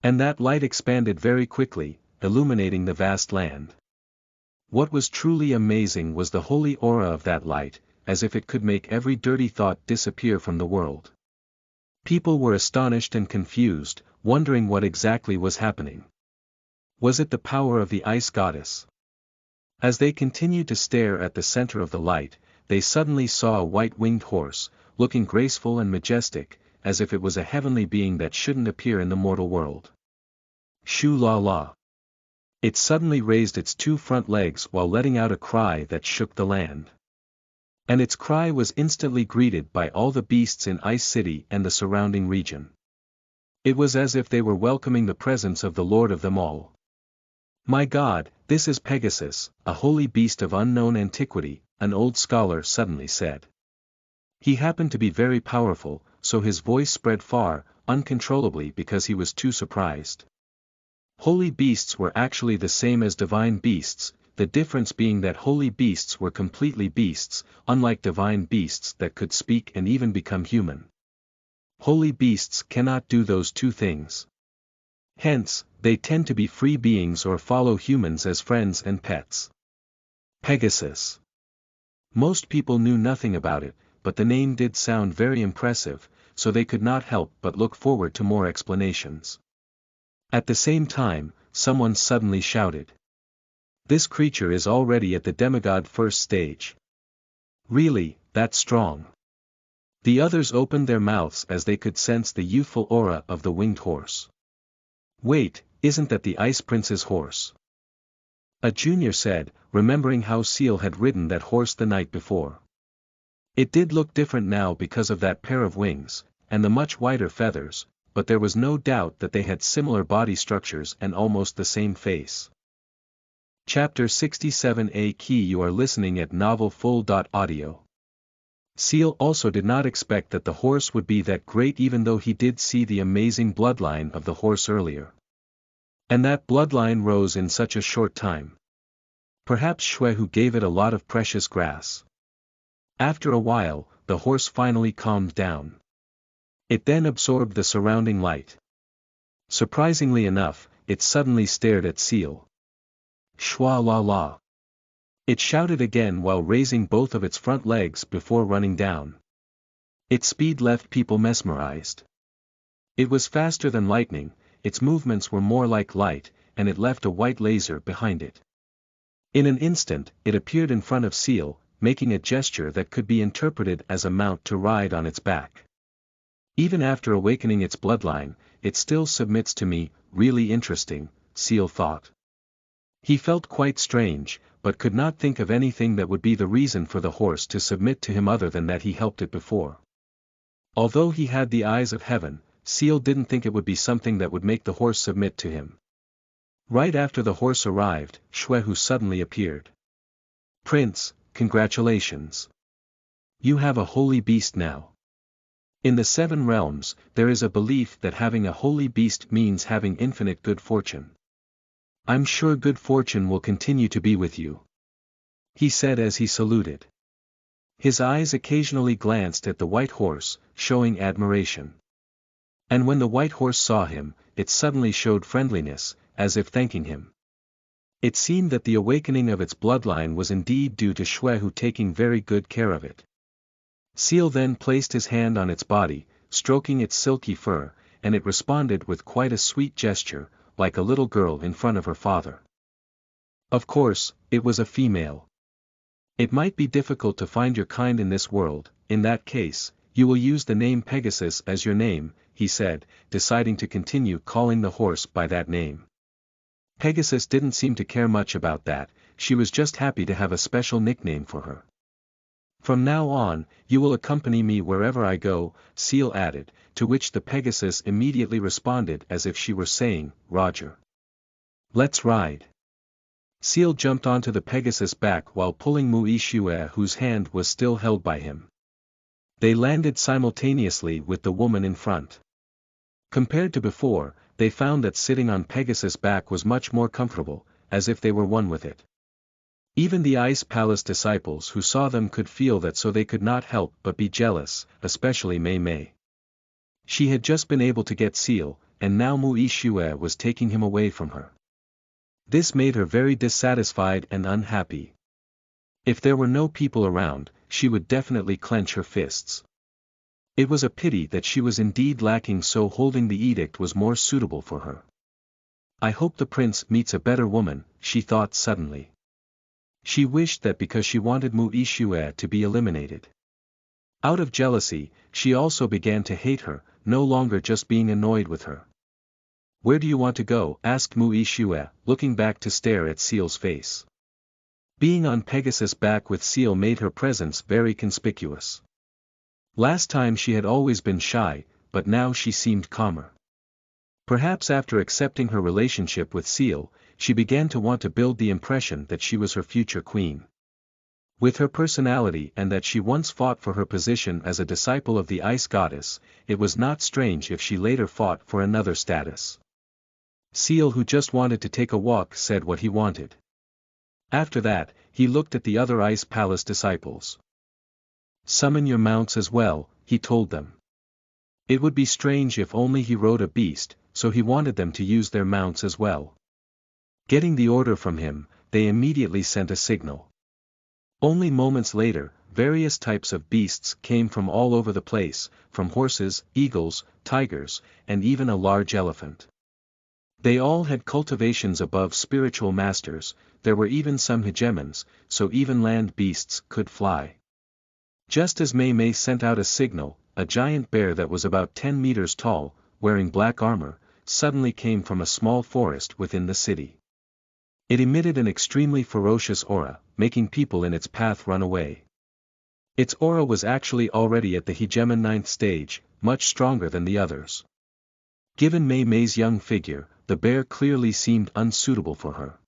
And that light expanded very quickly, illuminating the vast land. What was truly amazing was the holy aura of that light, as if it could make every dirty thought disappear from the world. People were astonished and confused, wondering what exactly was happening. Was it the power of the ice goddess? As they continued to stare at the center of the light, they suddenly saw a white-winged horse, looking graceful and majestic, as if it was a heavenly being that shouldn't appear in the mortal world. Shoo la la! It suddenly raised its two front legs while letting out a cry that shook the land. And its cry was instantly greeted by all the beasts in Ice City and the surrounding region. It was as if they were welcoming the presence of the Lord of them all. "My God, this is Pegasus, a holy beast of unknown antiquity," an old scholar suddenly said. He happened to be very powerful, so his voice spread far, uncontrollably because he was too surprised. Holy beasts were actually the same as divine beasts, the difference being that holy beasts were completely beasts, unlike divine beasts that could speak and even become human. Holy beasts cannot do those two things. Hence, they tend to be free beings or follow humans as friends and pets. Pegasus. Most people knew nothing about it, but the name did sound very impressive, so they could not help but look forward to more explanations. At the same time, someone suddenly shouted. "This creature is already at the demigod first stage. Really, that's strong." The others opened their mouths as they could sense the youthful aura of the winged horse. "Wait, isn't that the Ice Prince's horse?" a junior said, remembering how Seal had ridden that horse the night before. It did look different now because of that pair of wings, and the much wider feathers, but there was no doubt that they had similar body structures and almost the same face. Chapter 67A Key. You are listening at novelfull.audio. Seal also did not expect that the horse would be that great, even though he did see the amazing bloodline of the horse earlier. And that bloodline rose in such a short time. Perhaps Shwehu gave it a lot of precious grass. After a while, the horse finally calmed down. It then absorbed the surrounding light. Surprisingly enough, it suddenly stared at Seal. Shwa la la. It shouted again while raising both of its front legs before running down. Its speed left people mesmerized. It was faster than lightning, its movements were more like light, and it left a white laser behind it. In an instant, it appeared in front of Seal, making a gesture that could be interpreted as a mount to ride on its back. Even after awakening its bloodline, it still submits to me. Really interesting, Seal thought. He felt quite strange, but could not think of anything that would be the reason for the horse to submit to him other than that he helped it before. Although he had the eyes of heaven, Seal didn't think it would be something that would make the horse submit to him. Right after the horse arrived, Shwehu suddenly appeared. Prince, congratulations. You have a holy beast now. In the 7 realms, there is a belief that having a holy beast means having infinite good fortune. I'm sure good fortune will continue to be with you, he said as he saluted. His eyes occasionally glanced at the white horse, showing admiration. And when the white horse saw him, it suddenly showed friendliness, as if thanking him. It seemed that the awakening of its bloodline was indeed due to Shwehu taking very good care of it. Seal then placed his hand on its body, stroking its silky fur, and it responded with quite a sweet gesture, like a little girl in front of her father. Of course, it was a female. It might be difficult to find your kind in this world. In that case, you will use the name Pegasus as your name, he said, deciding to continue calling the horse by that name. Pegasus didn't seem to care much about that, she was just happy to have a special nickname for her. From now on, you will accompany me wherever I go, Seal added, to which the Pegasus immediately responded as if she were saying, Roger. Let's ride. Seal jumped onto the Pegasus' back while pulling Muishue, whose hand was still held by him. They landed simultaneously with the woman in front. Compared to before, they found that sitting on Pegasus' back was much more comfortable, as if they were one with it. Even the Ice Palace disciples who saw them could feel that, so they could not help but be jealous, especially Mei Mei. She had just been able to get Seal, and now Muishue was taking him away from her. This made her very dissatisfied and unhappy. If there were no people around, she would definitely clench her fists. It was a pity that she was indeed lacking, so holding the edict was more suitable for her. I hope the prince meets a better woman, she thought suddenly. She wished that because she wanted Muishue to be eliminated. Out of jealousy, she also began to hate her, no longer just being annoyed with her. Where do you want to go? Asked Muishue, looking back to stare at Seal's face. Being on Pegasus' back with Seal made her presence very conspicuous. Last time she had always been shy, but now she seemed calmer. Perhaps after accepting her relationship with Seal, she began to want to build the impression that she was her future queen. With her personality and that she once fought for her position as a disciple of the Ice Goddess, it was not strange if she later fought for another status. Seal, who just wanted to take a walk, said what he wanted. After that, he looked at the other Ice Palace disciples. Summon your mounts as well, he told them. It would be strange if only he rode a beast, so he wanted them to use their mounts as well. Getting the order from him, they immediately sent a signal. Only moments later, various types of beasts came from all over the place, from horses, eagles, tigers, and even a large elephant. They all had cultivations above spiritual masters. There were even some hegemons, so even land beasts could fly. Just as Mei Mei sent out a signal, a giant bear that was about 10 meters tall, wearing black armor, suddenly came from a small forest within the city. It emitted an extremely ferocious aura, making people in its path run away. Its aura was actually already at the hegemon 9th stage, much stronger than the others. Given Mei Mei's young figure, the bear clearly seemed unsuitable for her.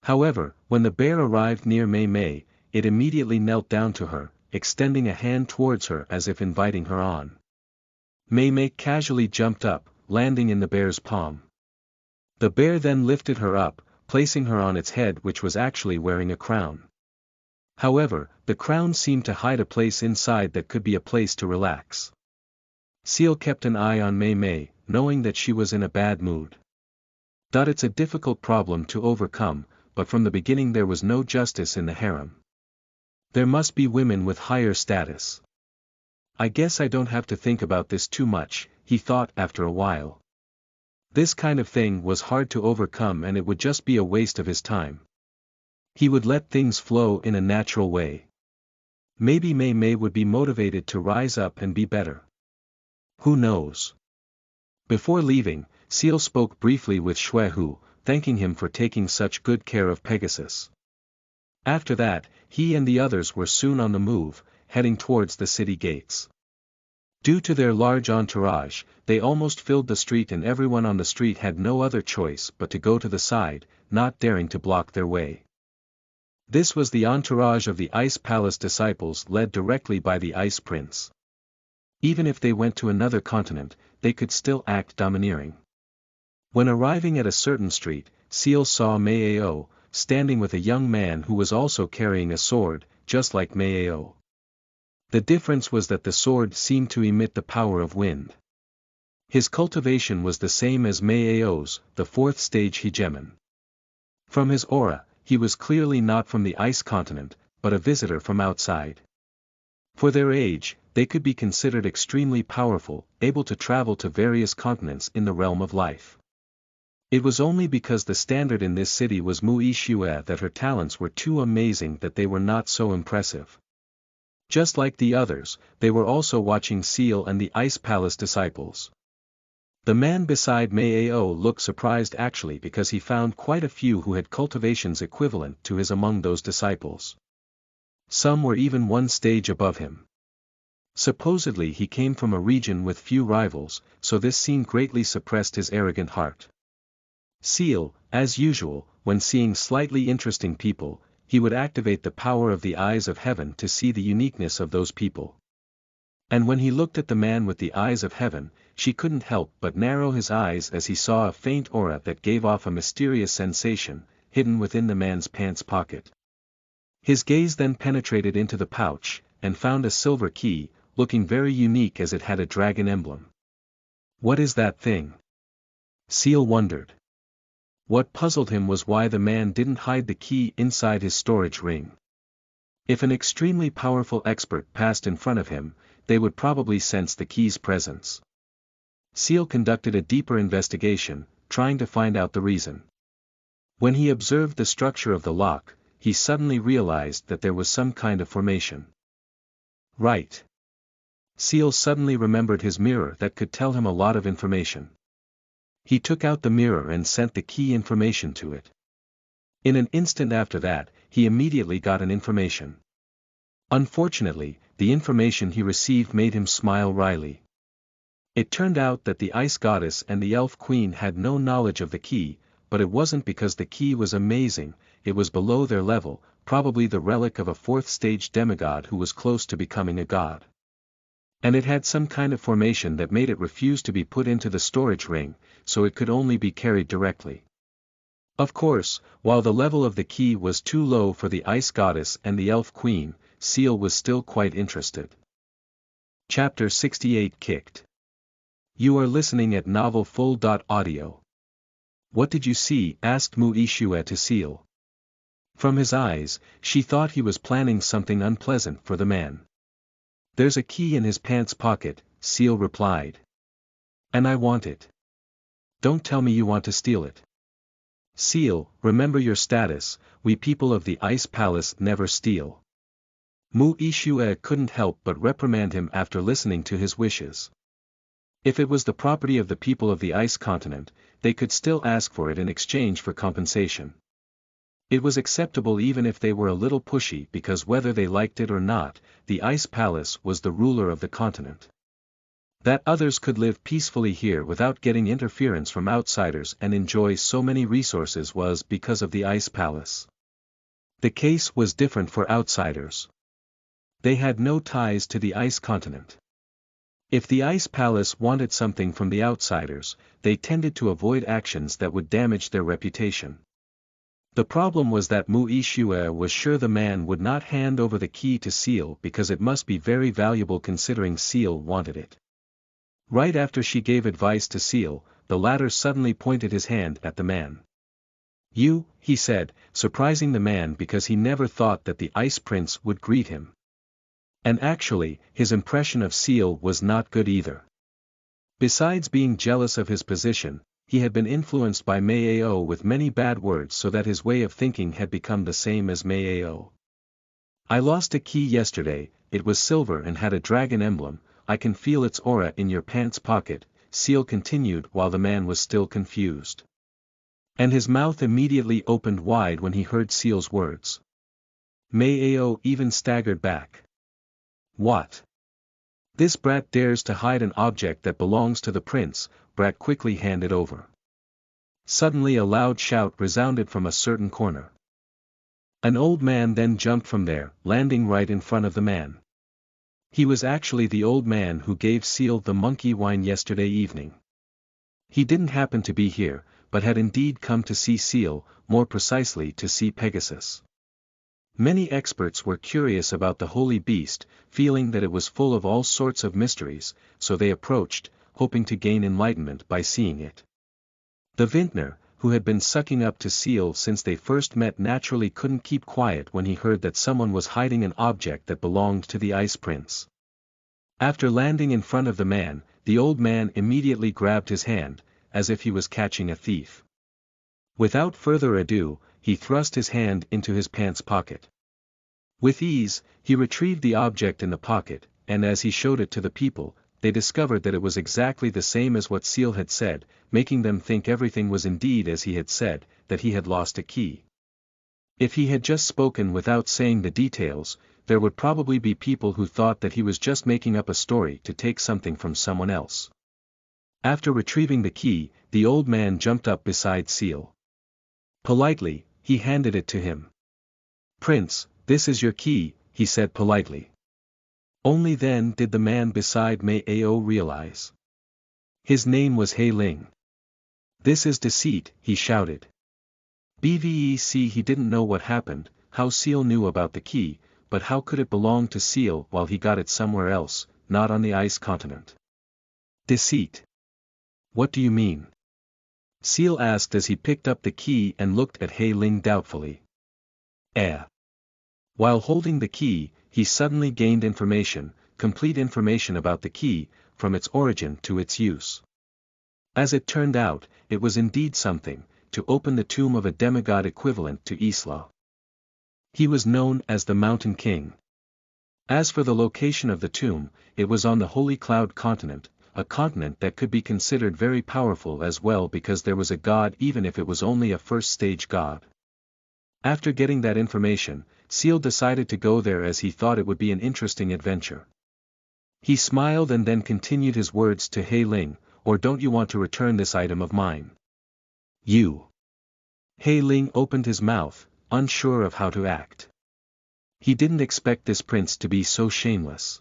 However, when the bear arrived near Mei Mei, it immediately knelt down to her, extending a hand towards her as if inviting her on. Mei Mei casually jumped up, landing in the bear's palm. The bear then lifted her up, placing her on its head, which was actually wearing a crown. However, the crown seemed to hide a place inside that could be a place to relax. Seal kept an eye on Mei Mei, knowing that she was in a bad mood. It's a difficult problem to overcome, but from the beginning there was no justice in the harem. There must be women with higher status. I guess I don't have to think about this too much, he thought after a while. This kind of thing was hard to overcome and it would just be a waste of his time. He would let things flow in a natural way. Maybe Mei Mei would be motivated to rise up and be better. Who knows? Before leaving, Seal spoke briefly with Xue Hu, thanking him for taking such good care of Pegasus. After that, he and the others were soon on the move, heading towards the city gates. Due to their large entourage, they almost filled the street and everyone on the street had no other choice but to go to the side, not daring to block their way. This was the entourage of the Ice Palace disciples led directly by the Ice Prince. Even if they went to another continent, they could still act domineering. When arriving at a certain street, Seal saw Mei Ao, standing with a young man who was also carrying a sword, just like Mei Ao. The difference was that the sword seemed to emit the power of wind. His cultivation was the same as Mei Ao's, the 4th stage hegemon. From his aura, he was clearly not from the ice continent, but a visitor from outside. For their age, they could be considered extremely powerful, able to travel to various continents in the realm of life. It was only because the standard in this city was Mu Yixue that her talents were too amazing that they were not so impressive. Just like the others, they were also watching Seal and the Ice Palace disciples. The man beside Mei Ao looked surprised actually because he found quite a few who had cultivations equivalent to his among those disciples. Some were even one stage above him. Supposedly he came from a region with few rivals, so this scene greatly suppressed his arrogant heart. Seal, as usual, when seeing slightly interesting people, he would activate the power of the eyes of heaven to see the uniqueness of those people. And when he looked at the man with the eyes of heaven, she couldn't help but narrow his eyes as he saw a faint aura that gave off a mysterious sensation, hidden within the man's pants pocket. His gaze then penetrated into the pouch, and found a silver key, looking very unique as it had a dragon emblem. What is that thing? Seal wondered. What puzzled him was why the man didn't hide the key inside his storage ring. If an extremely powerful expert passed in front of him, they would probably sense the key's presence. Seal conducted a deeper investigation, trying to find out the reason. When he observed the structure of the lock, he suddenly realized that there was some kind of formation. Right. Seal suddenly remembered his mirror that could tell him a lot of information. He took out the mirror and sent the key information to it. In an instant after that, he immediately got an information. Unfortunately, the information he received made him smile wryly. It turned out that the Ice Goddess and the Elf Queen had no knowledge of the key, but it wasn't because the key was amazing, it was below their level, probably the relic of a 4th stage demigod who was close to becoming a god. And it had some kind of formation that made it refuse to be put into the storage ring, so it could only be carried directly. Of course, while the level of the key was too low for the Ice Goddess and the Elf Queen, Seal was still quite interested. Chapter 68 Kicked. You are listening at novelfull.audio. What did you see? Asked Mu Yixue to Seal. From his eyes, she thought he was planning something unpleasant for the man. There's a key in his pants pocket, Seal replied. And I want it. Don't tell me you want to steal it. Seal, remember your status, we people of the Ice Palace never steal. Mu Yixue couldn't help but reprimand him after listening to his wishes. If it was the property of the people of the Ice Continent, they could still ask for it in exchange for compensation. It was acceptable even if they were a little pushy because whether they liked it or not, the Ice Palace was the ruler of the continent. That others could live peacefully here without getting interference from outsiders and enjoy so many resources was because of the Ice Palace. The case was different for outsiders. They had no ties to the ice continent. If the Ice Palace wanted something from the outsiders, they tended to avoid actions that would damage their reputation. The problem was that Mu Yixue was sure the man would not hand over the key to Seal because it must be very valuable considering Seal wanted it. Right after she gave advice to Seal, the latter suddenly pointed his hand at the man. "You," he said, surprising the man because he never thought that the Ice Prince would greet him. And actually, his impression of Seal was not good either. Besides being jealous of his position, he had been influenced by Mei Ao with many bad words so that his way of thinking had become the same as Mei Ao. "I lost a key yesterday, it was silver and had a dragon emblem, I can feel its aura in your pants pocket," Seal continued while the man was still confused. And his mouth immediately opened wide when he heard Seal's words. Mei Ao even staggered back. "What? This brat dares to hide an object that belongs to the prince," Brat quickly handed over. Suddenly a loud shout resounded from a certain corner. An old man then jumped from there, landing right in front of the man. He was actually the old man who gave Seal the monkey wine yesterday evening. He didn't happen to be here, but had indeed come to see Seal, more precisely to see Pegasus. Many experts were curious about the holy beast, feeling that it was full of all sorts of mysteries, so they approached, hoping to gain enlightenment by seeing it. The vintner, who had been sucking up to Seal since they first met, naturally couldn't keep quiet when he heard that someone was hiding an object that belonged to the Ice Prince. After landing in front of the man, the old man immediately grabbed his hand, as if he was catching a thief. Without further ado, he thrust his hand into his pants pocket. With ease, he retrieved the object in the pocket, and as he showed it to the people, they discovered that it was exactly the same as what Seal had said, making them think everything was indeed as he had said, that he had lost a key. If he had just spoken without saying the details, there would probably be people who thought that he was just making up a story to take something from someone else. After retrieving the key, the old man jumped up beside Seal. Politely, he handed it to him. "Prince, this is your key," he said politely. Only then did the man beside Mei Ao realize. His name was He Ling. "This is deceit," he shouted. Bvec he didn't know what happened, how Seal knew about the key, but how could it belong to Seal while he got it somewhere else, not on the ice continent? "Deceit? What do you mean?" Seal asked as he picked up the key and looked at He Ling doubtfully. While holding the key, he suddenly gained information, complete information about the key, from its origin to its use. As it turned out, it was indeed something, to open the tomb of a demigod equivalent to Isla. He was known as the Mountain King. As for the location of the tomb, it was on the Holy Cloud continent, a continent that could be considered very powerful as well because there was a god even if it was only a first-stage god. After getting that information, Seal decided to go there as he thought it would be an interesting adventure. He smiled and then continued his words to He Ling, "Or don't you want to return this item of mine?" "You." He Ling opened his mouth, unsure of how to act. He didn't expect this prince to be so shameless.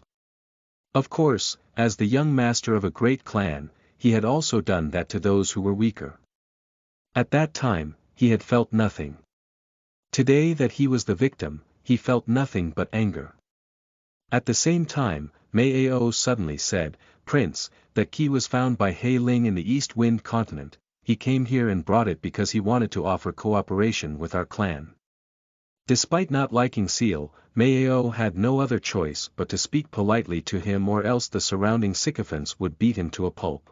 Of course, as the young master of a great clan, he had also done that to those who were weaker. At that time, he had felt nothing. Today that he was the victim, he felt nothing but anger. At the same time, Mei Ao suddenly said, "Prince, that key was found by He Ling in the East Wind continent, he came here and brought it because he wanted to offer cooperation with our clan." Despite not liking Seal, Mei Ao had no other choice but to speak politely to him or else the surrounding sycophants would beat him to a pulp.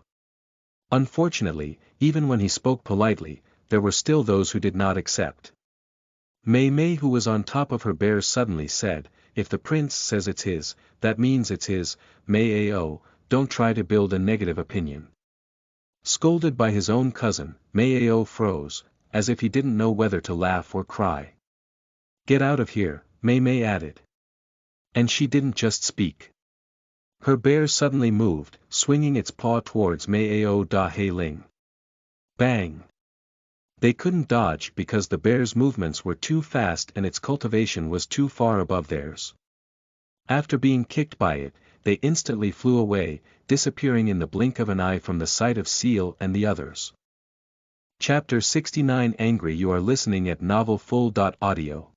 Unfortunately, even when he spoke politely, there were still those who did not accept. Mei, who was on top of her bear, suddenly said, "If the prince says it's his, that means it's his, Mei Ao, don't try to build a negative opinion." Scolded by his own cousin, Mei Ao froze, as if he didn't know whether to laugh or cry. "Get out of here," Mei added. And she didn't just speak. Her bear suddenly moved, swinging its paw towards Maao Da Hei Ling. Bang! They couldn't dodge because the bear's movements were too fast and its cultivation was too far above theirs. After being kicked by it, they instantly flew away, disappearing in the blink of an eye from the sight of Seal and the others. Chapter 69 Angry. You are listening at novelfull.audio.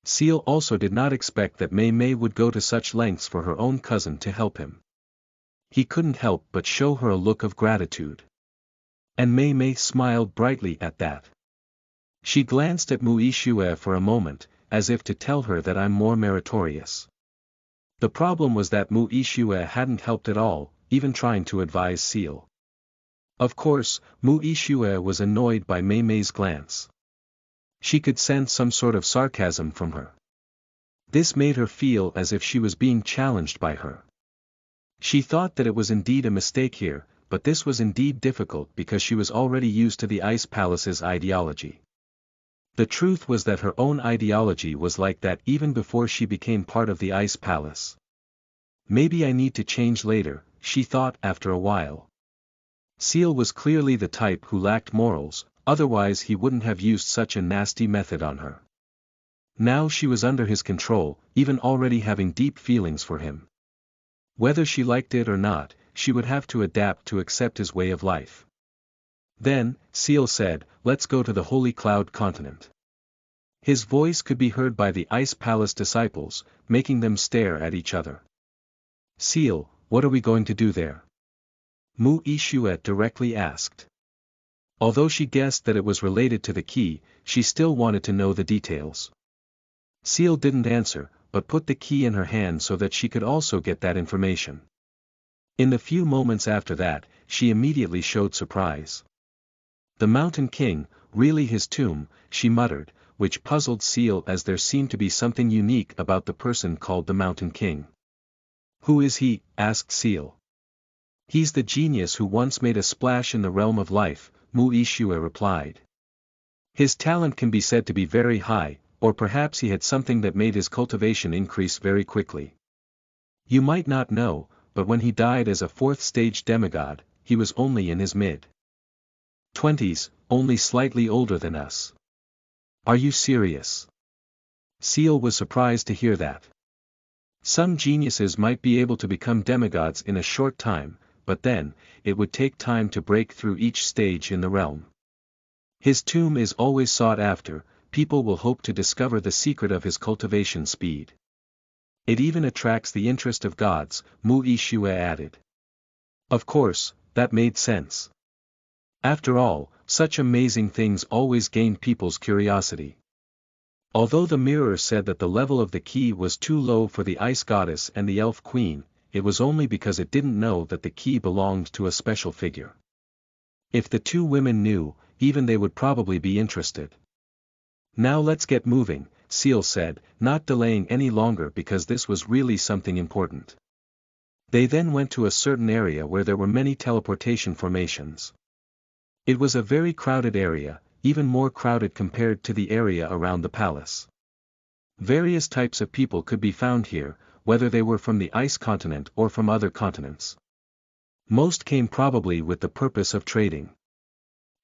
Seal also did not expect that Mei Mei would go to such lengths for her own cousin to help him. He couldn't help but show her a look of gratitude. And Mei Mei smiled brightly at that. She glanced at Mu Yixue for a moment, as if to tell her that I'm more meritorious. The problem was that Mu Yixue hadn't helped at all, even trying to advise Seal. Of course, Mu Yixue was annoyed by Mei Mei's glance. She could sense some sort of sarcasm from her. This made her feel as if she was being challenged by her. She thought that it was indeed a mistake here, but this was indeed difficult because she was already used to the Ice Palace's ideology. The truth was that her own ideology was like that even before she became part of the Ice Palace. Maybe I need to change later, she thought after a while. Seal was clearly the type who lacked morals, otherwise he wouldn't have used such a nasty method on her. Now she was under his control, even already having deep feelings for him. Whether she liked it or not, she would have to adapt to accept his way of life. Then, Seal said, let's go to the Holy Cloud Continent. His voice could be heard by the Ice Palace disciples, making them stare at each other. Seal, what are we going to do there? Mu Yixue directly asked. Although she guessed that it was related to the key, she still wanted to know the details. Seal didn't answer, but put the key in her hand so that she could also get that information. In the few moments after that, she immediately showed surprise. The Mountain King, really his tomb, she muttered, which puzzled Seal as there seemed to be something unique about the person called the Mountain King. Who is he? Asked Seal. He's the genius who once made a splash in the realm of life, Mu Yixue replied. His talent can be said to be very high, or perhaps he had something that made his cultivation increase very quickly. You might not know, but when he died as a fourth-stage demigod, he was only in his mid-20s, only slightly older than us. Are you serious? Seal was surprised to hear that. Some geniuses might be able to become demigods in a short time, but then, it would take time to break through each stage in the realm. His tomb is always sought after, people will hope to discover the secret of his cultivation speed. It even attracts the interest of gods, Mu Yixue added. Of course, that made sense. After all, such amazing things always gain people's curiosity. Although the mirror said that the level of the key was too low for the Ice Goddess and the Elf Queen, it was only because it didn't know that the key belonged to a special figure. If the two women knew, even they would probably be interested. Now let's get moving, Seal said, not delaying any longer because this was really something important. They then went to a certain area where there were many teleportation formations. It was a very crowded area, even more crowded compared to the area around the palace. Various types of people could be found here, whether they were from the ice continent or from other continents. Most came probably with the purpose of trading.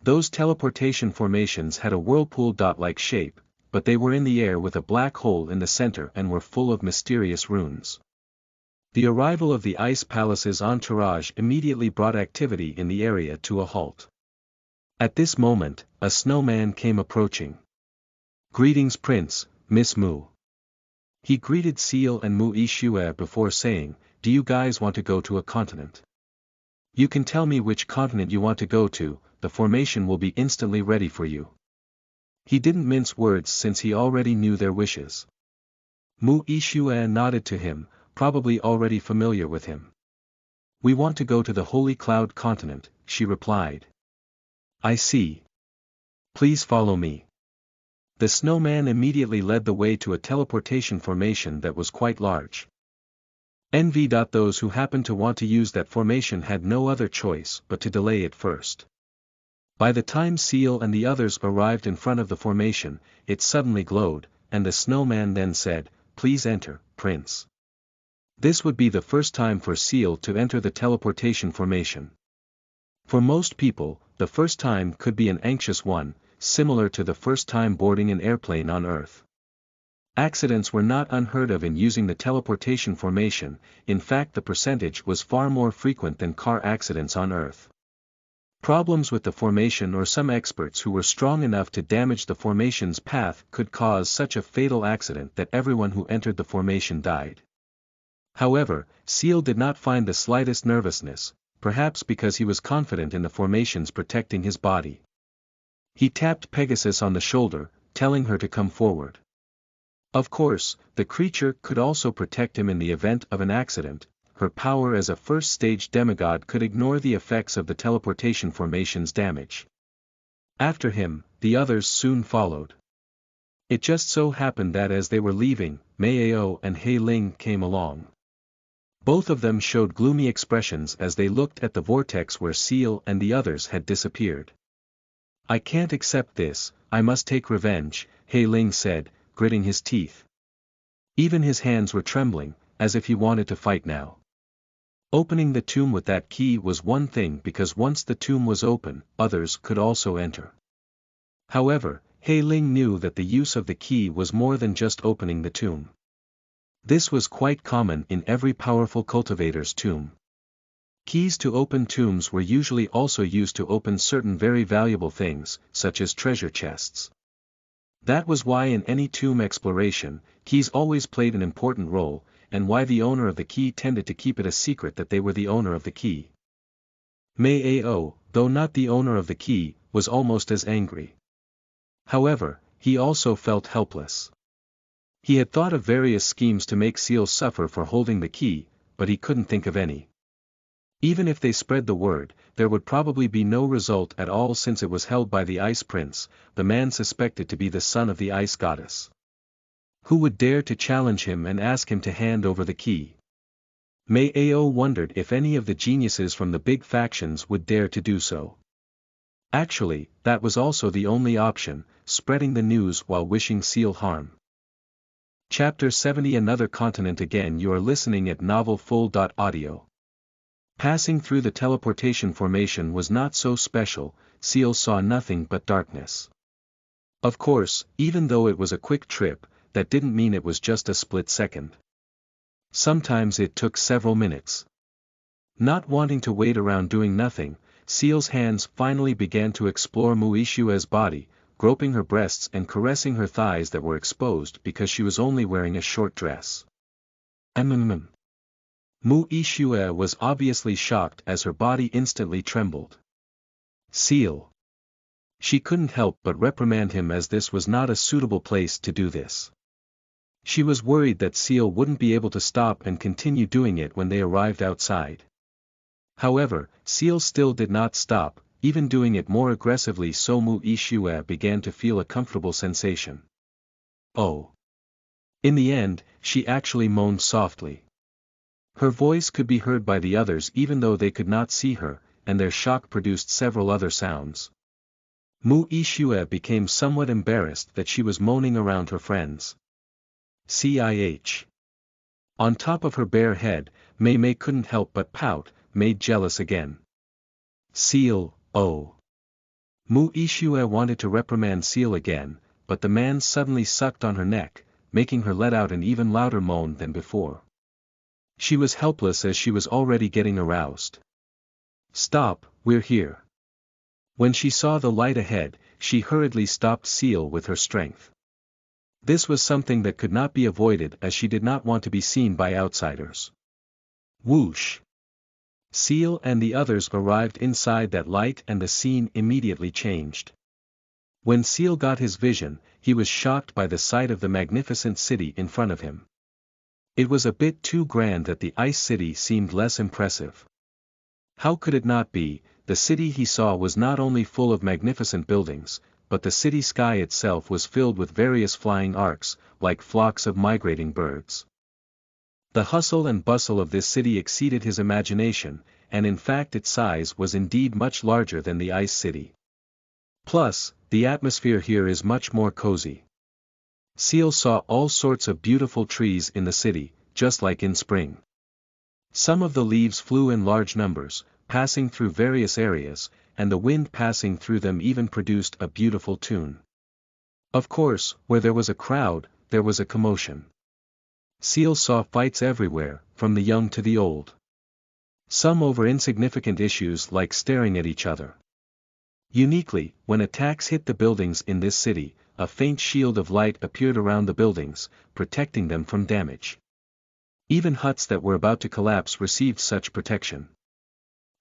Those teleportation formations had a whirlpool dot-like shape, but they were in the air with a black hole in the center and were full of mysterious runes. The arrival of the Ice Palace's entourage immediately brought activity in the area to a halt. At this moment, a snowman came approaching. Greetings Prince, Miss Mu. He greeted Seal and Mu Yixue before saying, do you guys want to go to a continent? You can tell me which continent you want to go to, the formation will be instantly ready for you. He didn't mince words since he already knew their wishes. Mu Yixue nodded to him, probably already familiar with him. We want to go to the Holy Cloud Continent, she replied. I see. Please follow me. The snowman immediately led the way to a teleportation formation that was quite large. Those who happened to want to use that formation had no other choice but to delay it first. By the time Seal and the others arrived in front of the formation, it suddenly glowed, and the snowman then said, please enter, Prince. This would be the first time for Seal to enter the teleportation formation. For most people, the first time could be an anxious one, similar to the first time boarding an airplane on Earth. Accidents were not unheard of in using the teleportation formation. In fact, the percentage was far more frequent than car accidents on Earth. Problems with the formation or some experts who were strong enough to damage the formation's path could cause such a fatal accident that everyone who entered the formation died. However, Seal did not find the slightest nervousness, perhaps because he was confident in the formations protecting his body. He tapped Pegasus on the shoulder, telling her to come forward. Of course, the creature could also protect him in the event of an accident. Her power as a first-stage demigod could ignore the effects of the teleportation formation's damage. After him, the others soon followed. It just so happened that as they were leaving, Mei Ao and Hei Ling came along. Both of them showed gloomy expressions as they looked at the vortex where Seal and the others had disappeared. "I can't accept this, I must take revenge," Hei Ling said, gritting his teeth. Even his hands were trembling, as if he wanted to fight now. Opening the tomb with that key was one thing because once the tomb was open, others could also enter. However, Hei Ling knew that the use of the key was more than just opening the tomb. This was quite common in every powerful cultivator's tomb. Keys to open tombs were usually also used to open certain very valuable things, such as treasure chests. That was why in any tomb exploration, keys always played an important role, and why the owner of the key tended to keep it a secret that they were the owner of the key. Mei Ao, though not the owner of the key, was almost as angry. However, he also felt helpless. He had thought of various schemes to make Seal suffer for holding the key, but he couldn't think of any. Even if they spread the word, there would probably be no result at all since it was held by the Ice Prince, the man suspected to be the son of the Ice Goddess. Who would dare to challenge him and ask him to hand over the key? Mei Ao wondered if any of the geniuses from the big factions would dare to do so. Actually, that was also the only option, spreading the news while wishing Seal harm. Chapter 70 Another Continent. Again you are listening at NovelFull.audio. Passing through the teleportation formation was not so special, Seal saw nothing but darkness. Of course, even though it was a quick trip, that didn't mean it was just a split second. Sometimes it took several minutes. Not wanting to wait around doing nothing, Seal's hands finally began to explore Muishua's body, groping her breasts and caressing her thighs that were exposed because she was only wearing a short dress. Muishua was obviously shocked as her body instantly trembled. Seal. She couldn't help but reprimand him as this was not a suitable place to do this. She was worried that Seal wouldn't be able to stop and continue doing it when they arrived outside. However, Seal still did not stop, even doing it more aggressively, so Muishua began to feel a comfortable sensation. Oh. In the end, she actually moaned softly. Her voice could be heard by the others even though they could not see her, and their shock produced several other sounds. Muishua became somewhat embarrassed that she was moaning around her friends. CIH. On top of her bare head, Mei Mei couldn't help but pout, made jealous again. Seal, oh. Muishua wanted to reprimand Seal again, but the man suddenly sucked on her neck, making her let out an even louder moan than before. She was helpless as she was already getting aroused. Stop, we're here. When she saw the light ahead, she hurriedly stopped Seal with her strength. This was something that could not be avoided as she did not want to be seen by outsiders. Whoosh! Seal and the others arrived inside that light and the scene immediately changed. When Seal got his vision, he was shocked by the sight of the magnificent city in front of him. It was a bit too grand that the ice city seemed less impressive. How could it not be? The city he saw was not only full of magnificent buildings, but the city sky itself was filled with various flying arcs, like flocks of migrating birds. The hustle and bustle of this city exceeded his imagination, and in fact its size was indeed much larger than the ice city. Plus, the atmosphere here is much more cozy. Seal saw all sorts of beautiful trees in the city, just like in spring. Some of the leaves flew in large numbers, passing through various areas, and the wind passing through them even produced a beautiful tune. Of course, where there was a crowd, there was a commotion. Seal saw fights everywhere, from the young to the old. Some over insignificant issues like staring at each other. Uniquely, when attacks hit the buildings in this city, a faint shield of light appeared around the buildings, protecting them from damage. Even huts that were about to collapse received such protection.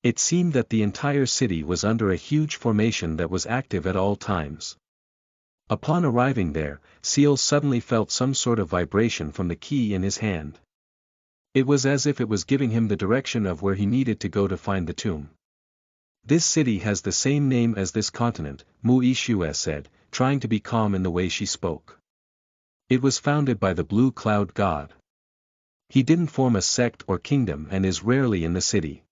It seemed that the entire city was under a huge formation that was active at all times. Upon arriving there, Seal suddenly felt some sort of vibration from the key in his hand. It was as if it was giving him the direction of where he needed to go to find the tomb. This city has the same name as this continent, Mu-Ishue said, trying to be calm in the way she spoke. It was founded by the Blue Cloud God. He didn't form a sect or kingdom and is rarely in the city.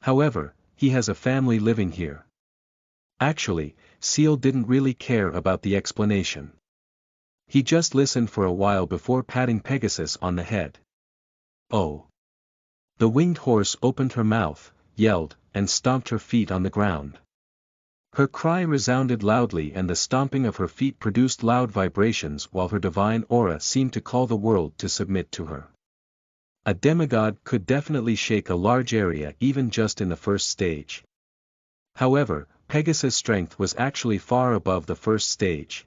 However, he has a family living here. Actually, Seal didn't really care about the explanation. He just listened for a while before patting Pegasus on the head. Oh! The winged horse opened her mouth, yelled, and stomped her feet on the ground. Her cry resounded loudly and the stomping of her feet produced loud vibrations while her divine aura seemed to call the world to submit to her. A demigod could definitely shake a large area even just in the first stage. However, Pegasus' strength was actually far above the first stage.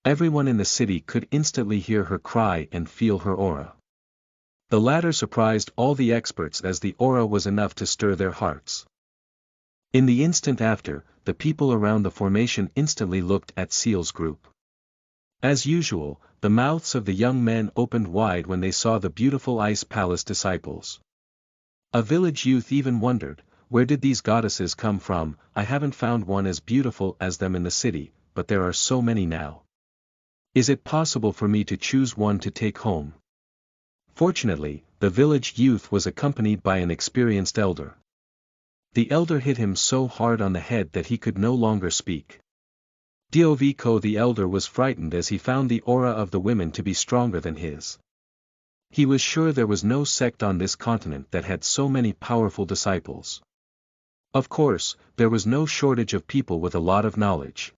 Everyone in the city could instantly hear her cry and feel her aura. The latter surprised all the experts as the aura was enough to stir their hearts. In the instant after, the people around the formation instantly looked at Seal's group. As usual, the mouths of the young men opened wide when they saw the beautiful Ice Palace disciples. A village youth even wondered, where did these goddesses come from? I haven't found one as beautiful as them in the city, but there are so many now. Is it possible for me to choose one to take home? Fortunately, the village youth was accompanied by an experienced elder. The elder hit him so hard on the head that he could no longer speak. Dioviko the elder was frightened as he found the aura of the women to be stronger than his. He was sure there was no sect on this continent that had so many powerful disciples. Of course, there was no shortage of people with a lot of knowledge.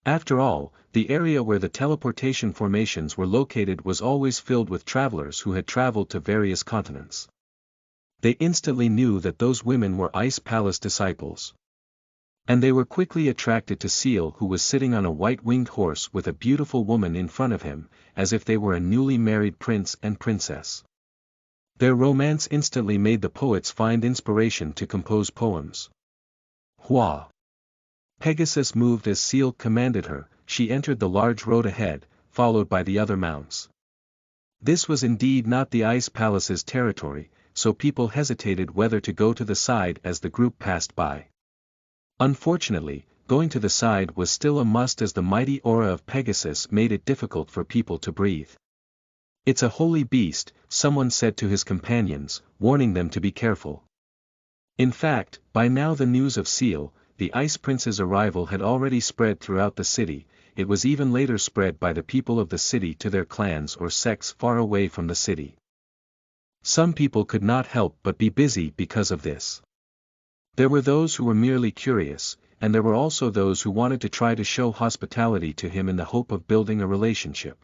After all, the area where the teleportation formations were located was always filled with travelers who had traveled to various continents. They instantly knew that those women were Ice Palace disciples. And they were quickly attracted to Seal, who was sitting on a white-winged horse with a beautiful woman in front of him, as if they were a newly married prince and princess. Their romance instantly made the poets find inspiration to compose poems. Hua! Pegasus moved as Seal commanded her. She entered the large road ahead, followed by the other mounts. This was indeed not the Ice Palace's territory, so people hesitated whether to go to the side as the group passed by. Unfortunately, going to the side was still a must as the mighty aura of Pegasus made it difficult for people to breathe. It's a holy beast, someone said to his companions, warning them to be careful. In fact, by now the news of Seal, the Ice Prince's arrival had already spread throughout the city. It was even later spread by the people of the city to their clans or sects far away from the city. Some people could not help but be busy because of this. There were those who were merely curious, and there were also those who wanted to try to show hospitality to him in the hope of building a relationship.